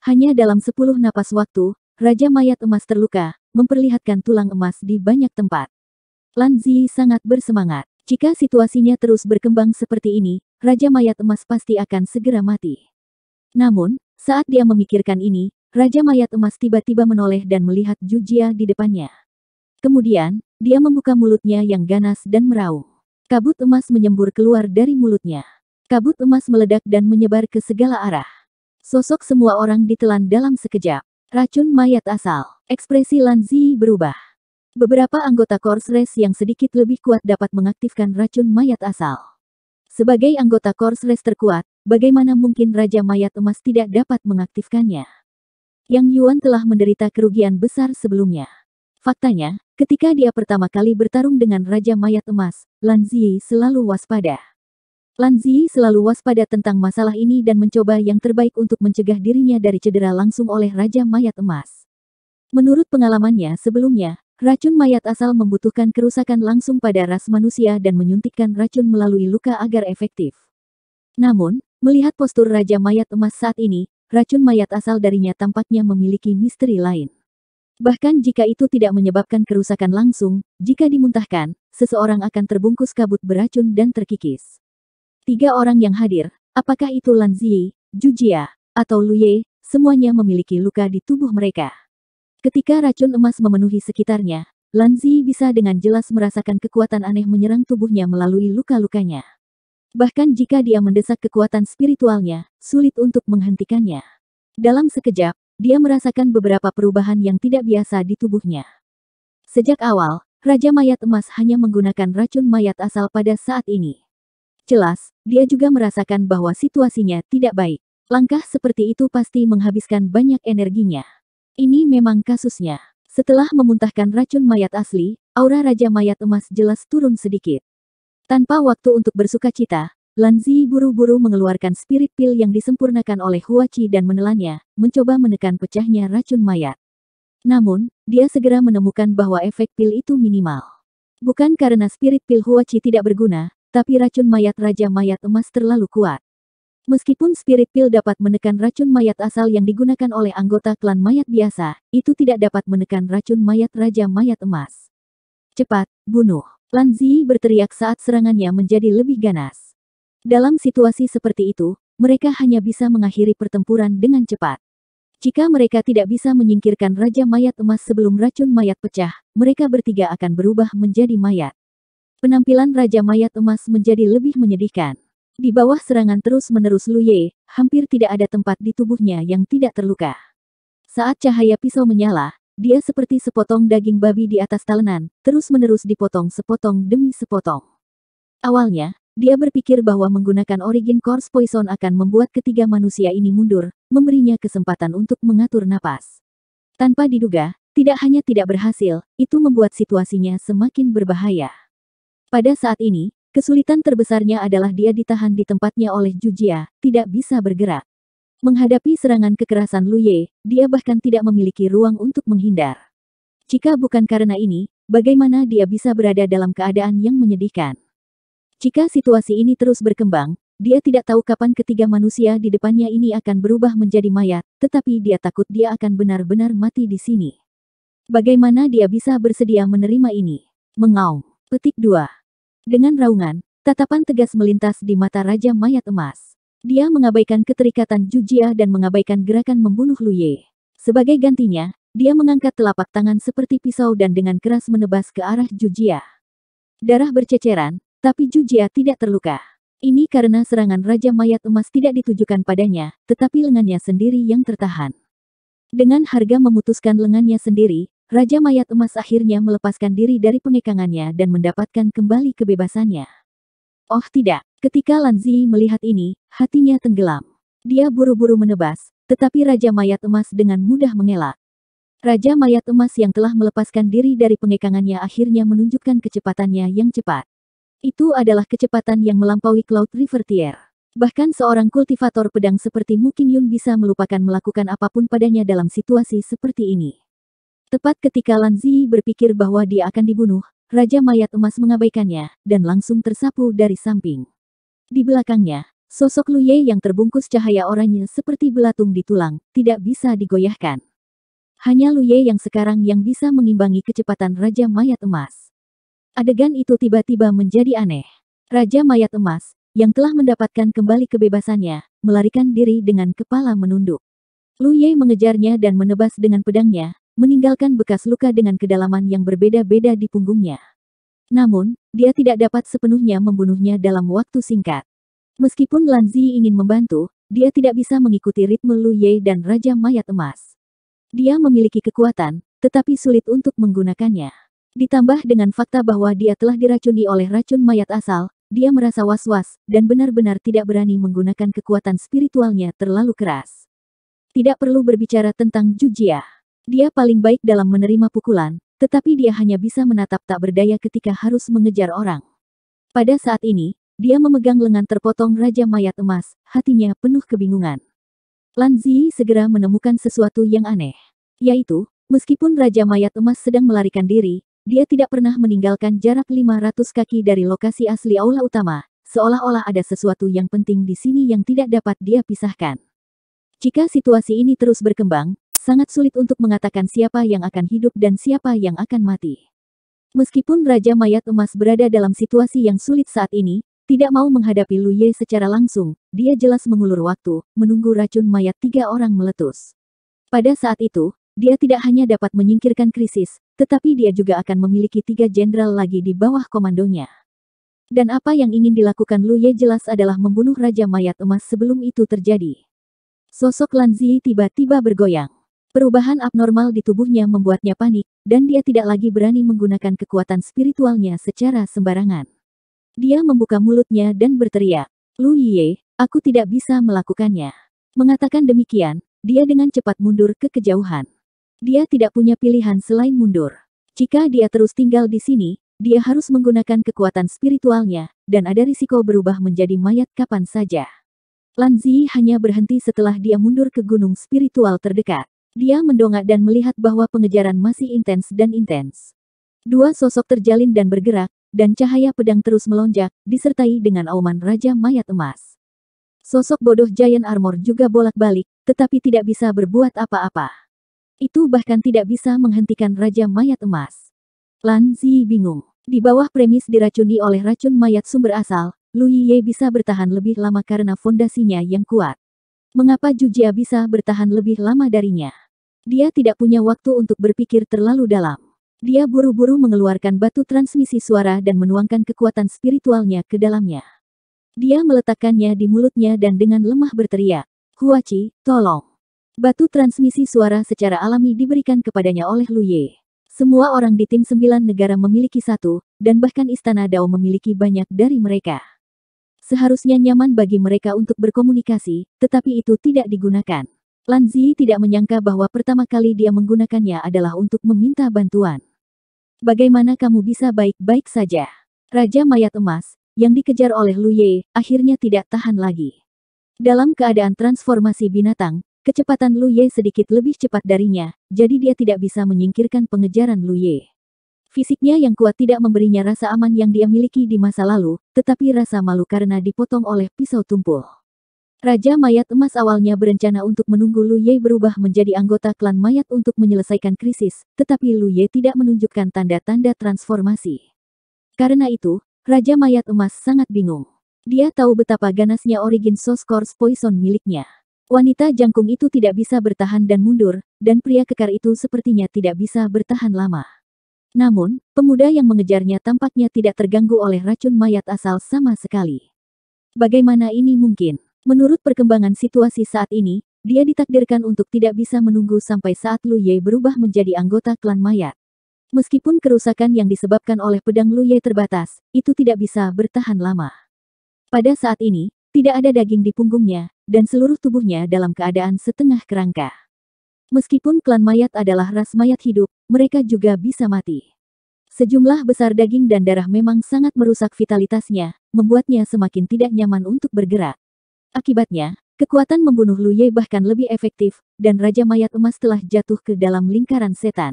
Hanya dalam 10 napas waktu, Raja Mayat Emas terluka, memperlihatkan tulang emas di banyak tempat. Lan Zi sangat bersemangat. Jika situasinya terus berkembang seperti ini, Raja Mayat Emas pasti akan segera mati. Namun, saat dia memikirkan ini, Raja Mayat Emas tiba-tiba menoleh dan melihat Ju Jia di depannya. Kemudian, dia membuka mulutnya yang ganas dan meraung. Kabut emas menyembur keluar dari mulutnya. Kabut emas meledak dan menyebar ke segala arah. Sosok semua orang ditelan dalam sekejap. Racun mayat asal. Ekspresi Lan Zi berubah. Beberapa anggota Corps Race yang sedikit lebih kuat dapat mengaktifkan racun mayat asal. Sebagai anggota Corps Race terkuat, bagaimana mungkin Raja Mayat Emas tidak dapat mengaktifkannya? Yang Yuan telah menderita kerugian besar sebelumnya. Faktanya, ketika dia pertama kali bertarung dengan Raja Mayat Emas, Lan Zi selalu waspada. Lan Zi selalu waspada tentang masalah ini dan mencoba yang terbaik untuk mencegah dirinya dari cedera langsung oleh Raja Mayat Emas. Menurut pengalamannya sebelumnya, racun mayat asal membutuhkan kerusakan langsung pada ras manusia dan menyuntikkan racun melalui luka agar efektif. Namun, melihat postur Raja Mayat Emas saat ini, racun mayat asal darinya tampaknya memiliki misteri lain. Bahkan jika itu tidak menyebabkan kerusakan langsung, jika dimuntahkan, seseorang akan terbungkus kabut beracun dan terkikis. 3 orang yang hadir, apakah itu Lan Zi, Ju Jia, atau Lu Ye, semuanya memiliki luka di tubuh mereka. Ketika racun emas memenuhi sekitarnya, Lan Zi bisa dengan jelas merasakan kekuatan aneh menyerang tubuhnya melalui luka-lukanya. Bahkan jika dia mendesak kekuatan spiritualnya, sulit untuk menghentikannya. Dalam sekejap, dia merasakan beberapa perubahan yang tidak biasa di tubuhnya. Sejak awal, Raja Mayat Emas hanya menggunakan racun mayat asal pada saat ini. Jelas, dia juga merasakan bahwa situasinya tidak baik. Langkah seperti itu pasti menghabiskan banyak energinya. Ini memang kasusnya. Setelah memuntahkan racun mayat asli, aura Raja Mayat Emas jelas turun sedikit. Tanpa waktu untuk bersukacita, Lan Zi buru-buru mengeluarkan spirit pill yang disempurnakan oleh Huachi dan menelannya, mencoba menekan pecahnya racun mayat. Namun, dia segera menemukan bahwa efek pil itu minimal. Bukan karena spirit pill Huachi tidak berguna, tapi racun mayat Raja Mayat Emas terlalu kuat. Meskipun spirit pill dapat menekan racun mayat asal yang digunakan oleh anggota klan mayat biasa, itu tidak dapat menekan racun mayat Raja Mayat Emas. Cepat, bunuh! Lan Zi berteriak saat serangannya menjadi lebih ganas. Dalam situasi seperti itu, mereka hanya bisa mengakhiri pertempuran dengan cepat. Jika mereka tidak bisa menyingkirkan Raja Mayat Emas sebelum racun mayat pecah, mereka bertiga akan berubah menjadi mayat. Penampilan Raja Mayat Emas menjadi lebih menyedihkan. Di bawah serangan terus-menerus Lu Ye, hampir tidak ada tempat di tubuhnya yang tidak terluka. Saat cahaya pisau menyala, dia seperti sepotong daging babi di atas talenan, terus-menerus dipotong sepotong demi sepotong. Awalnya, dia berpikir bahwa menggunakan Origin Course Poison akan membuat ketiga manusia ini mundur, memberinya kesempatan untuk mengatur napas. Tanpa diduga, tidak hanya tidak berhasil, itu membuat situasinya semakin berbahaya. Pada saat ini, kesulitan terbesarnya adalah dia ditahan di tempatnya oleh Ju Jia, tidak bisa bergerak. Menghadapi serangan kekerasan Lu Ye, dia bahkan tidak memiliki ruang untuk menghindar. Jika bukan karena ini, bagaimana dia bisa berada dalam keadaan yang menyedihkan? Jika situasi ini terus berkembang, dia tidak tahu kapan ketiga manusia di depannya ini akan berubah menjadi mayat, tetapi dia takut dia akan benar-benar mati di sini. Bagaimana dia bisa bersedia menerima ini? Mengaum. Petik 2. Dengan raungan, tatapan tegas melintas di mata Raja Mayat Emas. Dia mengabaikan keterikatan Ju Jia dan mengabaikan gerakan membunuh Lu Ye. Sebagai gantinya, dia mengangkat telapak tangan seperti pisau dan dengan keras menebas ke arah Ju Jia. Darah berceceran, tapi Ju Jia tidak terluka. Ini karena serangan Raja Mayat Emas tidak ditujukan padanya, tetapi lengannya sendiri yang tertahan. Dengan harga memutuskan lengannya sendiri, Raja Mayat Emas akhirnya melepaskan diri dari pengekangannya dan mendapatkan kembali kebebasannya. Oh tidak, ketika Lan Zi melihat ini, hatinya tenggelam. Dia buru-buru menebas, tetapi Raja Mayat Emas dengan mudah mengelak. Raja Mayat Emas yang telah melepaskan diri dari pengekangannya akhirnya menunjukkan kecepatannya yang cepat. Itu adalah kecepatan yang melampaui Cloud River Tier. Bahkan seorang kultivator pedang seperti Mu Qingyun bisa melupakan melakukan apapun padanya dalam situasi seperti ini. Tepat ketika Lan Zi berpikir bahwa dia akan dibunuh, Raja Mayat Emas mengabaikannya, dan langsung tersapu dari samping. Di belakangnya, sosok Lu Ye yang terbungkus cahaya oranye seperti belatung di tulang, tidak bisa digoyahkan. Hanya Lu Ye yang sekarang yang bisa mengimbangi kecepatan Raja Mayat Emas. Adegan itu tiba-tiba menjadi aneh. Raja Mayat Emas, yang telah mendapatkan kembali kebebasannya, melarikan diri dengan kepala menunduk. Lu Ye mengejarnya dan menebas dengan pedangnya, meninggalkan bekas luka dengan kedalaman yang berbeda-beda di punggungnya. Namun, dia tidak dapat sepenuhnya membunuhnya dalam waktu singkat. Meskipun Lan Zi ingin membantu, dia tidak bisa mengikuti ritme Lu Ye dan Raja Mayat Emas. Dia memiliki kekuatan, tetapi sulit untuk menggunakannya. Ditambah dengan fakta bahwa dia telah diracuni oleh racun mayat asal, dia merasa was-was, dan benar-benar tidak berani menggunakan kekuatan spiritualnya terlalu keras. Tidak perlu berbicara tentang Jujia. Dia paling baik dalam menerima pukulan, tetapi dia hanya bisa menatap tak berdaya ketika harus mengejar orang. Pada saat ini, dia memegang lengan terpotong Raja Mayat Emas, hatinya penuh kebingungan. Lan Zi segera menemukan sesuatu yang aneh. Yaitu, meskipun Raja Mayat Emas sedang melarikan diri, dia tidak pernah meninggalkan jarak 500 kaki dari lokasi asli aula utama, seolah-olah ada sesuatu yang penting di sini yang tidak dapat dia pisahkan. Jika situasi ini terus berkembang, sangat sulit untuk mengatakan siapa yang akan hidup dan siapa yang akan mati. Meskipun Raja Mayat Emas berada dalam situasi yang sulit saat ini, tidak mau menghadapi Lu Ye secara langsung, dia jelas mengulur waktu, menunggu racun mayat 3 orang meletus. Pada saat itu, dia tidak hanya dapat menyingkirkan krisis, tetapi dia juga akan memiliki 3 jenderal lagi di bawah komandonya. Dan apa yang ingin dilakukan Lu Ye jelas adalah membunuh Raja Mayat Emas sebelum itu terjadi. Sosok Lan Zi tiba-tiba bergoyang. Perubahan abnormal di tubuhnya membuatnya panik, dan dia tidak lagi berani menggunakan kekuatan spiritualnya secara sembarangan. Dia membuka mulutnya dan berteriak, "Lu Ye, aku tidak bisa melakukannya." Mengatakan demikian, dia dengan cepat mundur ke kejauhan. Dia tidak punya pilihan selain mundur. Jika dia terus tinggal di sini, dia harus menggunakan kekuatan spiritualnya, dan ada risiko berubah menjadi mayat kapan saja. Lan Zi hanya berhenti setelah dia mundur ke gunung spiritual terdekat. Dia mendongak dan melihat bahwa pengejaran masih intens dan intens. 2 sosok terjalin dan bergerak, dan cahaya pedang terus melonjak, disertai dengan auman Raja Mayat Emas. Sosok bodoh Giant Armor juga bolak-balik, tetapi tidak bisa berbuat apa-apa. Itu bahkan tidak bisa menghentikan Raja Mayat Emas. Lan Zi bingung. Di bawah premis diracuni oleh racun mayat sumber asal, Lu Ye bisa bertahan lebih lama karena fondasinya yang kuat. Mengapa Jujia bisa bertahan lebih lama darinya? Dia tidak punya waktu untuk berpikir terlalu dalam. Dia buru-buru mengeluarkan batu transmisi suara dan menuangkan kekuatan spiritualnya ke dalamnya. Dia meletakkannya di mulutnya dan dengan lemah berteriak, "Huachi, tolong." Batu transmisi suara secara alami diberikan kepadanya oleh Lu Ye. Semua orang di tim 9 negara memiliki satu, dan bahkan Istana Dao memiliki banyak dari mereka. Seharusnya nyaman bagi mereka untuk berkomunikasi, tetapi itu tidak digunakan. Lan Zi tidak menyangka bahwa pertama kali dia menggunakannya adalah untuk meminta bantuan. "Bagaimana kamu bisa baik-baik saja?" Raja Mayat Emas, yang dikejar oleh Lu Ye, akhirnya tidak tahan lagi. Dalam keadaan transformasi binatang, kecepatan Lu Ye sedikit lebih cepat darinya, jadi dia tidak bisa menyingkirkan pengejaran Lu Ye. Fisiknya yang kuat tidak memberinya rasa aman yang dia miliki di masa lalu, tetapi rasa malu karena dipotong oleh pisau tumpul. Raja Mayat Emas awalnya berencana untuk menunggu Lu Ye berubah menjadi anggota klan mayat untuk menyelesaikan krisis, tetapi Lu Ye tidak menunjukkan tanda-tanda transformasi. Karena itu, Raja Mayat Emas sangat bingung. Dia tahu betapa ganasnya Origin Source Course Poison miliknya. Wanita jangkung itu tidak bisa bertahan dan mundur, dan pria kekar itu sepertinya tidak bisa bertahan lama. Namun, pemuda yang mengejarnya tampaknya tidak terganggu oleh racun mayat asal sama sekali. Bagaimana ini mungkin? Menurut perkembangan situasi saat ini, dia ditakdirkan untuk tidak bisa menunggu sampai saat Lu Ye berubah menjadi anggota klan mayat. Meskipun kerusakan yang disebabkan oleh pedang Lu Ye terbatas, itu tidak bisa bertahan lama. Pada saat ini, tidak ada daging di punggungnya, dan seluruh tubuhnya dalam keadaan setengah kerangka. Meskipun klan mayat adalah ras mayat hidup, mereka juga bisa mati. Sejumlah besar daging dan darah memang sangat merusak vitalitasnya, membuatnya semakin tidak nyaman untuk bergerak. Akibatnya, kekuatan membunuh Lu Ye bahkan lebih efektif, dan Raja Mayat Emas telah jatuh ke dalam lingkaran setan.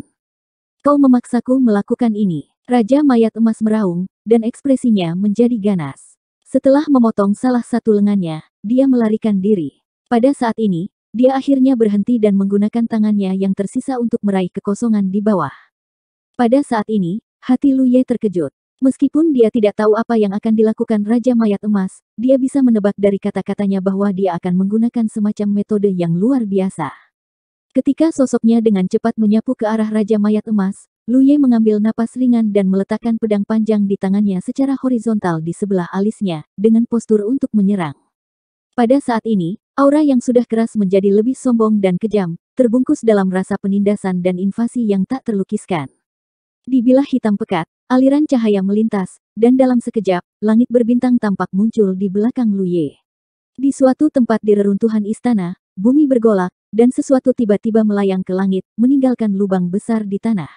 "Kau memaksaku melakukan ini." Raja Mayat Emas meraung, dan ekspresinya menjadi ganas. Setelah memotong salah satu lengannya, dia melarikan diri. Pada saat ini, dia akhirnya berhenti dan menggunakan tangannya yang tersisa untuk meraih kekosongan di bawah. Pada saat ini, hati Lu Ye terkejut. Meskipun dia tidak tahu apa yang akan dilakukan Raja Mayat Emas, dia bisa menebak dari kata-katanya bahwa dia akan menggunakan semacam metode yang luar biasa. Ketika sosoknya dengan cepat menyapu ke arah Raja Mayat Emas, Lu Ye mengambil napas ringan dan meletakkan pedang panjang di tangannya secara horizontal di sebelah alisnya, dengan postur untuk menyerang. Pada saat ini, aura yang sudah keras menjadi lebih sombong dan kejam, terbungkus dalam rasa penindasan dan invasi yang tak terlukiskan. Di bilah hitam pekat, aliran cahaya melintas, dan dalam sekejap, langit berbintang tampak muncul di belakang Lu Ye. Di suatu tempat di reruntuhan istana, bumi bergolak, dan sesuatu tiba-tiba melayang ke langit, meninggalkan lubang besar di tanah.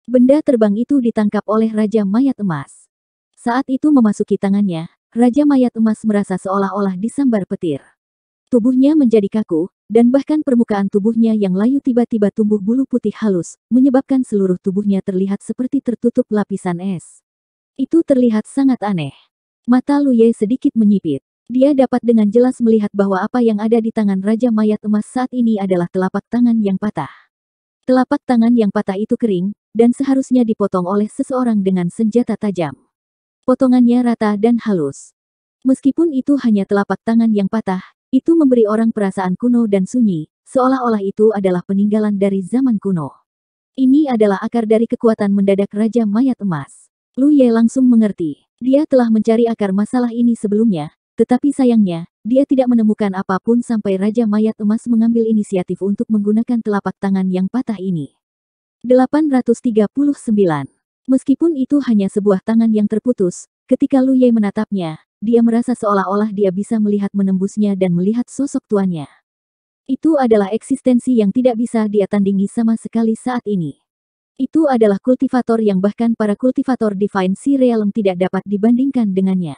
Benda terbang itu ditangkap oleh Raja Mayat Emas. Saat itu memasuki tangannya, Raja Mayat Emas merasa seolah-olah disambar petir. Tubuhnya menjadi kaku, dan bahkan permukaan tubuhnya yang layu tiba-tiba tumbuh bulu putih halus, menyebabkan seluruh tubuhnya terlihat seperti tertutup lapisan es. Itu terlihat sangat aneh. Mata Lu Ye sedikit menyipit. Dia dapat dengan jelas melihat bahwa apa yang ada di tangan Raja Mayat Emas saat ini adalah telapak tangan yang patah. Telapak tangan yang patah itu kering, dan seharusnya dipotong oleh seseorang dengan senjata tajam. Potongannya rata dan halus. Meskipun itu hanya telapak tangan yang patah, itu memberi orang perasaan kuno dan sunyi, seolah-olah itu adalah peninggalan dari zaman kuno. Ini adalah akar dari kekuatan mendadak Raja Mayat Emas. Lu Ye langsung mengerti. Dia telah mencari akar masalah ini sebelumnya, tetapi sayangnya, dia tidak menemukan apapun sampai Raja Mayat Emas mengambil inisiatif untuk menggunakan telapak tangan yang patah ini. 839. Meskipun itu hanya sebuah tangan yang terputus, ketika Lu Ye menatapnya, dia merasa seolah-olah dia bisa melihat menembusnya dan melihat sosok tuannya. Itu adalah eksistensi yang tidak bisa dia tandingi sama sekali saat ini. Itu adalah kultivator yang bahkan para kultivator Divine Sea Realm tidak dapat dibandingkan dengannya.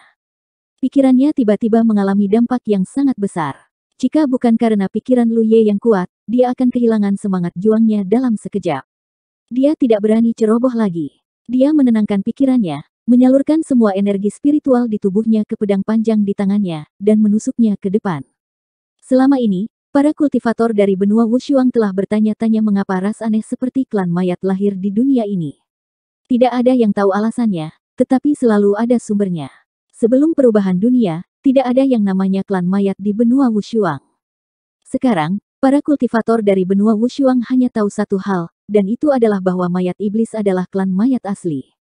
Pikirannya tiba-tiba mengalami dampak yang sangat besar. Jika bukan karena pikiran Lu Ye yang kuat, dia akan kehilangan semangat juangnya dalam sekejap. Dia tidak berani ceroboh lagi. Dia menenangkan pikirannya, menyalurkan semua energi spiritual di tubuhnya ke pedang panjang di tangannya, dan menusuknya ke depan. Selama ini, para kultivator dari benua Wushuang telah bertanya-tanya mengapa ras aneh seperti klan mayat lahir di dunia ini. Tidak ada yang tahu alasannya, tetapi selalu ada sumbernya. Sebelum perubahan dunia, tidak ada yang namanya klan mayat di benua Wushuang. Sekarang, para kultivator dari benua Wushuang hanya tahu satu hal, dan itu adalah bahwa mayat iblis adalah klan mayat asli.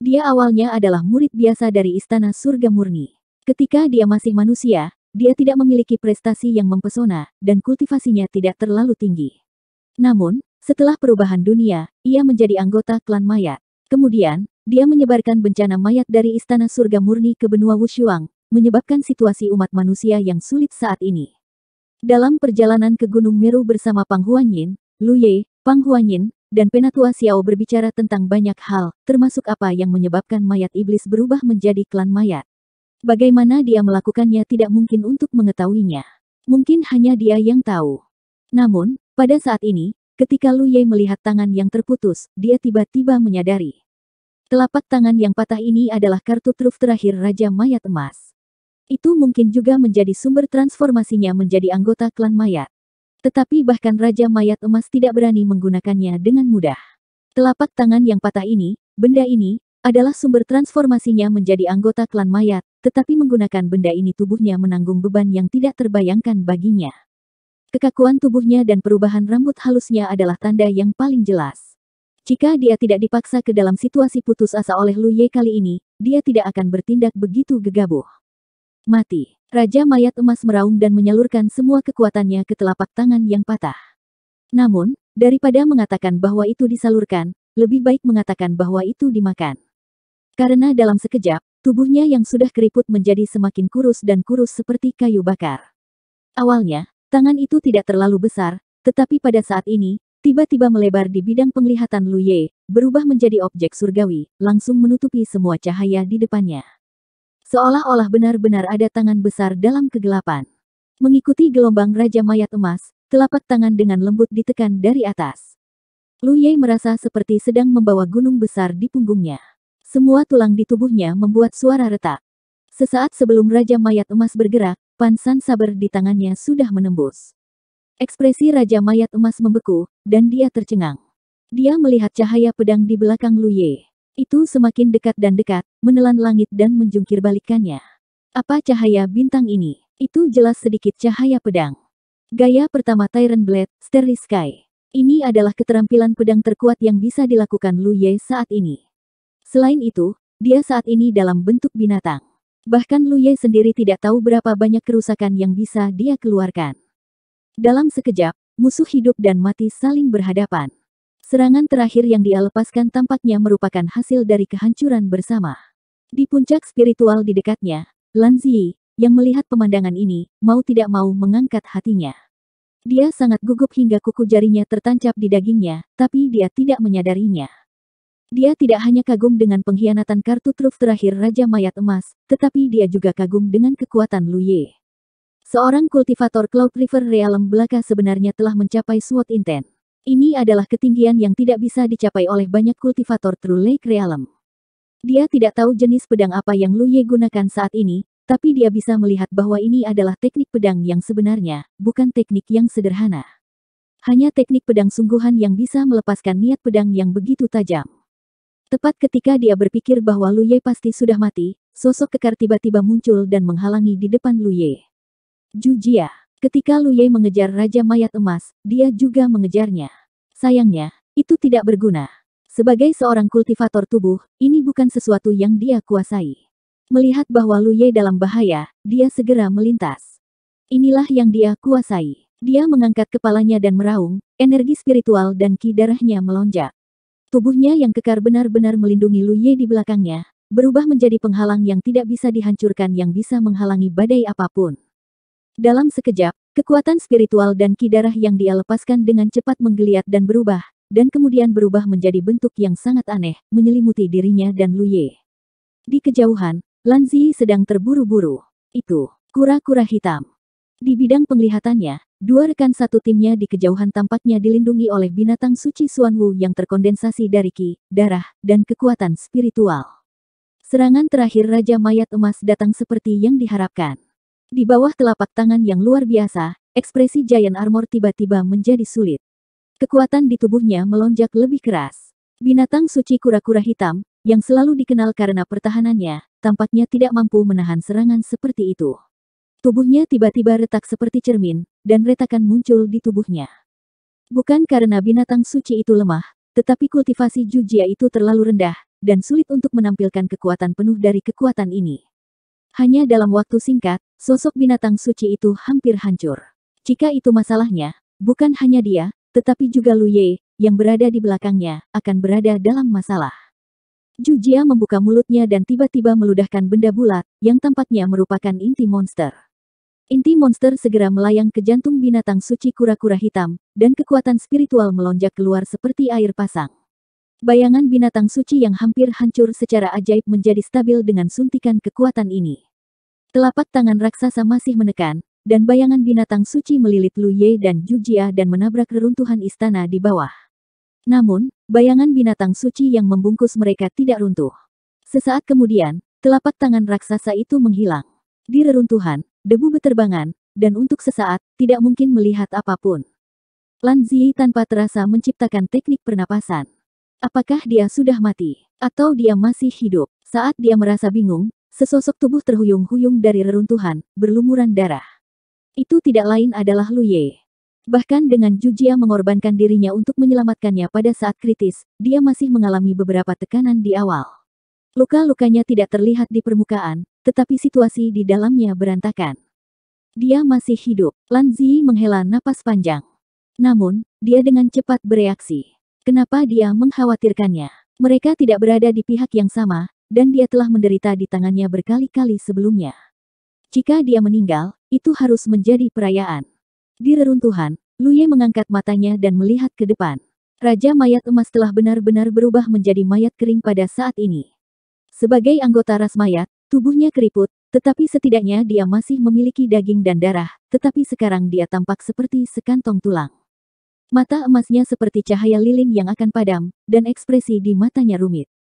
Dia awalnya adalah murid biasa dari Istana Surga Murni. Ketika dia masih manusia, dia tidak memiliki prestasi yang mempesona, dan kultivasinya tidak terlalu tinggi. Namun, setelah perubahan dunia, ia menjadi anggota klan mayat. Kemudian, dia menyebarkan bencana mayat dari Istana Surga Murni ke benua Wushuang, menyebabkan situasi umat manusia yang sulit saat ini. Dalam perjalanan ke Gunung Meru bersama Pang Huanyin, Lu Ye, Pang Huanyin, dan Penatua Xiao berbicara tentang banyak hal, termasuk apa yang menyebabkan mayat iblis berubah menjadi klan mayat. Bagaimana dia melakukannya tidak mungkin untuk mengetahuinya. Mungkin hanya dia yang tahu. Namun, pada saat ini, ketika Lu Ye melihat tangan yang terputus, dia tiba-tiba menyadari. Telapak tangan yang patah ini adalah kartu truf terakhir Raja Mayat Emas. Itu mungkin juga menjadi sumber transformasinya menjadi anggota klan mayat. Tetapi bahkan Raja Mayat Emas tidak berani menggunakannya dengan mudah. Telapak tangan yang patah ini, benda ini, adalah sumber transformasinya menjadi anggota klan mayat, tetapi menggunakan benda ini tubuhnya menanggung beban yang tidak terbayangkan baginya. Kekakuan tubuhnya dan perubahan rambut halusnya adalah tanda yang paling jelas. Jika dia tidak dipaksa ke dalam situasi putus asa oleh Lu Ye kali ini, dia tidak akan bertindak begitu gegabah. Mati. Raja Mayat Emas meraung dan menyalurkan semua kekuatannya ke telapak tangan yang patah. Namun, daripada mengatakan bahwa itu disalurkan, lebih baik mengatakan bahwa itu dimakan. Karena dalam sekejap, tubuhnya yang sudah keriput menjadi semakin kurus dan kurus seperti kayu bakar. Awalnya, tangan itu tidak terlalu besar, tetapi pada saat ini, tiba-tiba melebar di bidang penglihatan Lu Ye, berubah menjadi objek surgawi, langsung menutupi semua cahaya di depannya. Seolah-olah benar-benar ada tangan besar dalam kegelapan. Mengikuti gelombang Raja Mayat Emas, telapak tangan dengan lembut ditekan dari atas. Lu Ye merasa seperti sedang membawa gunung besar di punggungnya. Semua tulang di tubuhnya membuat suara retak. Sesaat sebelum Raja Mayat Emas bergerak, pansan saber di tangannya sudah menembus. Ekspresi Raja Mayat Emas membeku, dan dia tercengang. Dia melihat cahaya pedang di belakang Lu Ye. Itu semakin dekat dan dekat, menelan langit dan menjungkir balikkannya. Apa cahaya bintang ini? Itu jelas sedikit cahaya pedang. Gaya pertama Tyrant Blade, Starry Sky. Ini adalah keterampilan pedang terkuat yang bisa dilakukan Lu Ye saat ini. Selain itu, dia saat ini dalam bentuk binatang. Bahkan Lu Ye sendiri tidak tahu berapa banyak kerusakan yang bisa dia keluarkan. Dalam sekejap, musuh hidup dan mati saling berhadapan. Serangan terakhir yang dia lepaskan tampaknya merupakan hasil dari kehancuran bersama. Di puncak spiritual di dekatnya, Lan Ziyi, yang melihat pemandangan ini, mau tidak mau mengangkat hatinya. Dia sangat gugup hingga kuku jarinya tertancap di dagingnya, tapi dia tidak menyadarinya. Dia tidak hanya kagum dengan pengkhianatan kartu truf terakhir Raja Mayat Emas, tetapi dia juga kagum dengan kekuatan Lu Ye. Seorang kultivator Cloud River Realm belaka sebenarnya telah mencapai Sword Intent. Ini adalah ketinggian yang tidak bisa dicapai oleh banyak kultivator True Lake Realm. Dia tidak tahu jenis pedang apa yang Lu Ye gunakan saat ini, tapi dia bisa melihat bahwa ini adalah teknik pedang yang sebenarnya, bukan teknik yang sederhana. Hanya teknik pedang sungguhan yang bisa melepaskan niat pedang yang begitu tajam. Tepat ketika dia berpikir bahwa Lu Ye pasti sudah mati, sosok kekar tiba-tiba muncul dan menghalangi di depan Lu Ye. Zhu Jia. Ketika Lu Ye mengejar Raja Mayat Emas, dia juga mengejarnya. Sayangnya, itu tidak berguna. Sebagai seorang kultivator tubuh, ini bukan sesuatu yang dia kuasai. Melihat bahwa Lu Ye dalam bahaya, dia segera melintas. Inilah yang dia kuasai. Dia mengangkat kepalanya dan meraung, energi spiritual dan ki darahnya melonjak. Tubuhnya yang kekar benar-benar melindungi Lu Ye di belakangnya, berubah menjadi penghalang yang tidak bisa dihancurkan yang bisa menghalangi badai apapun. Dalam sekejap, kekuatan spiritual dan ki darah yang dia lepaskan dengan cepat menggeliat dan kemudian berubah menjadi bentuk yang sangat aneh, menyelimuti dirinya dan Lu Ye. Di kejauhan, Lan Ziyi sedang terburu-buru. Itu, kura-kura hitam. Di bidang penglihatannya, dua rekan satu timnya di kejauhan tampaknya dilindungi oleh binatang suci Xuanwu yang terkondensasi dari ki, darah, dan kekuatan spiritual. Serangan terakhir Raja Mayat Emas datang seperti yang diharapkan. Di bawah telapak tangan yang luar biasa, ekspresi Giant Armor tiba-tiba menjadi sulit. Kekuatan di tubuhnya melonjak lebih keras. Binatang suci kura-kura hitam, yang selalu dikenal karena pertahanannya, tampaknya tidak mampu menahan serangan seperti itu. Tubuhnya tiba-tiba retak seperti cermin, dan retakan muncul di tubuhnya. Bukan karena binatang suci itu lemah, tetapi kultivasi Zhu Jia itu terlalu rendah, dan sulit untuk menampilkan kekuatan penuh dari kekuatan ini. Hanya dalam waktu singkat, sosok binatang suci itu hampir hancur. Jika itu masalahnya, bukan hanya dia, tetapi juga Lu Ye, yang berada di belakangnya, akan berada dalam masalah. Zhu Jia membuka mulutnya dan tiba-tiba meludahkan benda bulat, yang tampaknya merupakan inti monster. Inti monster segera melayang ke jantung binatang suci kura-kura hitam, dan kekuatan spiritual melonjak keluar seperti air pasang. Bayangan binatang suci yang hampir hancur secara ajaib menjadi stabil dengan suntikan kekuatan ini. Telapak tangan raksasa masih menekan, dan bayangan binatang suci melilit Lu Ye dan Zhu Jia dan menabrak reruntuhan istana di bawah. Namun, bayangan binatang suci yang membungkus mereka tidak runtuh. Sesaat kemudian, telapak tangan raksasa itu menghilang. Di reruntuhan, debu beterbangan, dan untuk sesaat, tidak mungkin melihat apapun. Lan Ziyi tanpa terasa menciptakan teknik pernapasan. Apakah dia sudah mati? Atau dia masih hidup? Saat dia merasa bingung, sesosok tubuh terhuyung-huyung dari reruntuhan, berlumuran darah. Itu tidak lain adalah Lu Ye. Bahkan dengan Zhu Jia mengorbankan dirinya untuk menyelamatkannya pada saat kritis, dia masih mengalami beberapa tekanan di awal. Luka-lukanya tidak terlihat di permukaan, tetapi situasi di dalamnya berantakan. Dia masih hidup. Lan Ziyi menghela napas panjang. Namun, dia dengan cepat bereaksi. Kenapa dia mengkhawatirkannya? Mereka tidak berada di pihak yang sama, dan dia telah menderita di tangannya berkali-kali sebelumnya. Jika dia meninggal, itu harus menjadi perayaan. Di reruntuhan, Lu Ye mengangkat matanya dan melihat ke depan. Raja Mayat Emas telah benar-benar berubah menjadi mayat kering pada saat ini. Sebagai anggota ras mayat, tubuhnya keriput, tetapi setidaknya dia masih memiliki daging dan darah, tetapi sekarang dia tampak seperti sekantong tulang. Mata emasnya seperti cahaya lilin yang akan padam, dan ekspresi di matanya rumit.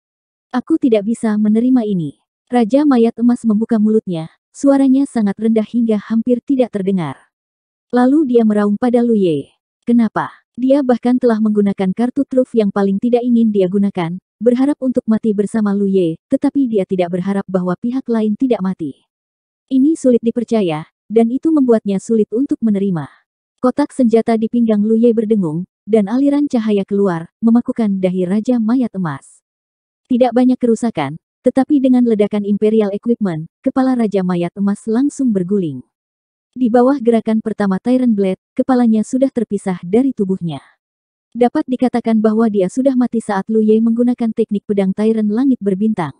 Aku tidak bisa menerima ini. Raja mayat emas membuka mulutnya, suaranya sangat rendah hingga hampir tidak terdengar. Lalu dia meraung pada Lu Ye. Kenapa? Dia bahkan telah menggunakan kartu truf yang paling tidak ingin dia gunakan, berharap untuk mati bersama Lu Ye, tetapi dia tidak berharap bahwa pihak lain tidak mati. Ini sulit dipercaya, dan itu membuatnya sulit untuk menerima. Kotak senjata di pinggang Lu Ye berdengung, dan aliran cahaya keluar, memakukan dahi Raja Mayat Emas. Tidak banyak kerusakan, tetapi dengan ledakan Imperial Equipment, kepala Raja Mayat Emas langsung berguling. Di bawah gerakan pertama Tyrant Blade, kepalanya sudah terpisah dari tubuhnya. Dapat dikatakan bahwa dia sudah mati saat Lu Ye menggunakan teknik pedang Tyrant Langit Berbintang.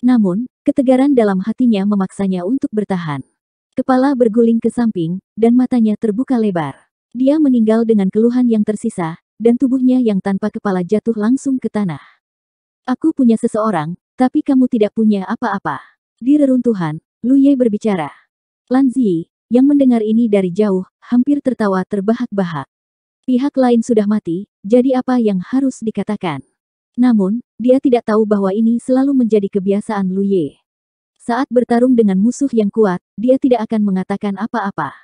Namun, ketegaran dalam hatinya memaksanya untuk bertahan. Kepala berguling ke samping, dan matanya terbuka lebar. Dia meninggal dengan keluhan yang tersisa, dan tubuhnya yang tanpa kepala jatuh langsung ke tanah. Aku punya seseorang, tapi kamu tidak punya apa-apa. Di reruntuhan, Lu Ye berbicara. Lan Zi, yang mendengar ini dari jauh, hampir tertawa terbahak-bahak. Pihak lain sudah mati, jadi apa yang harus dikatakan? Namun, dia tidak tahu bahwa ini selalu menjadi kebiasaan Lu Ye. Saat bertarung dengan musuh yang kuat, dia tidak akan mengatakan apa-apa.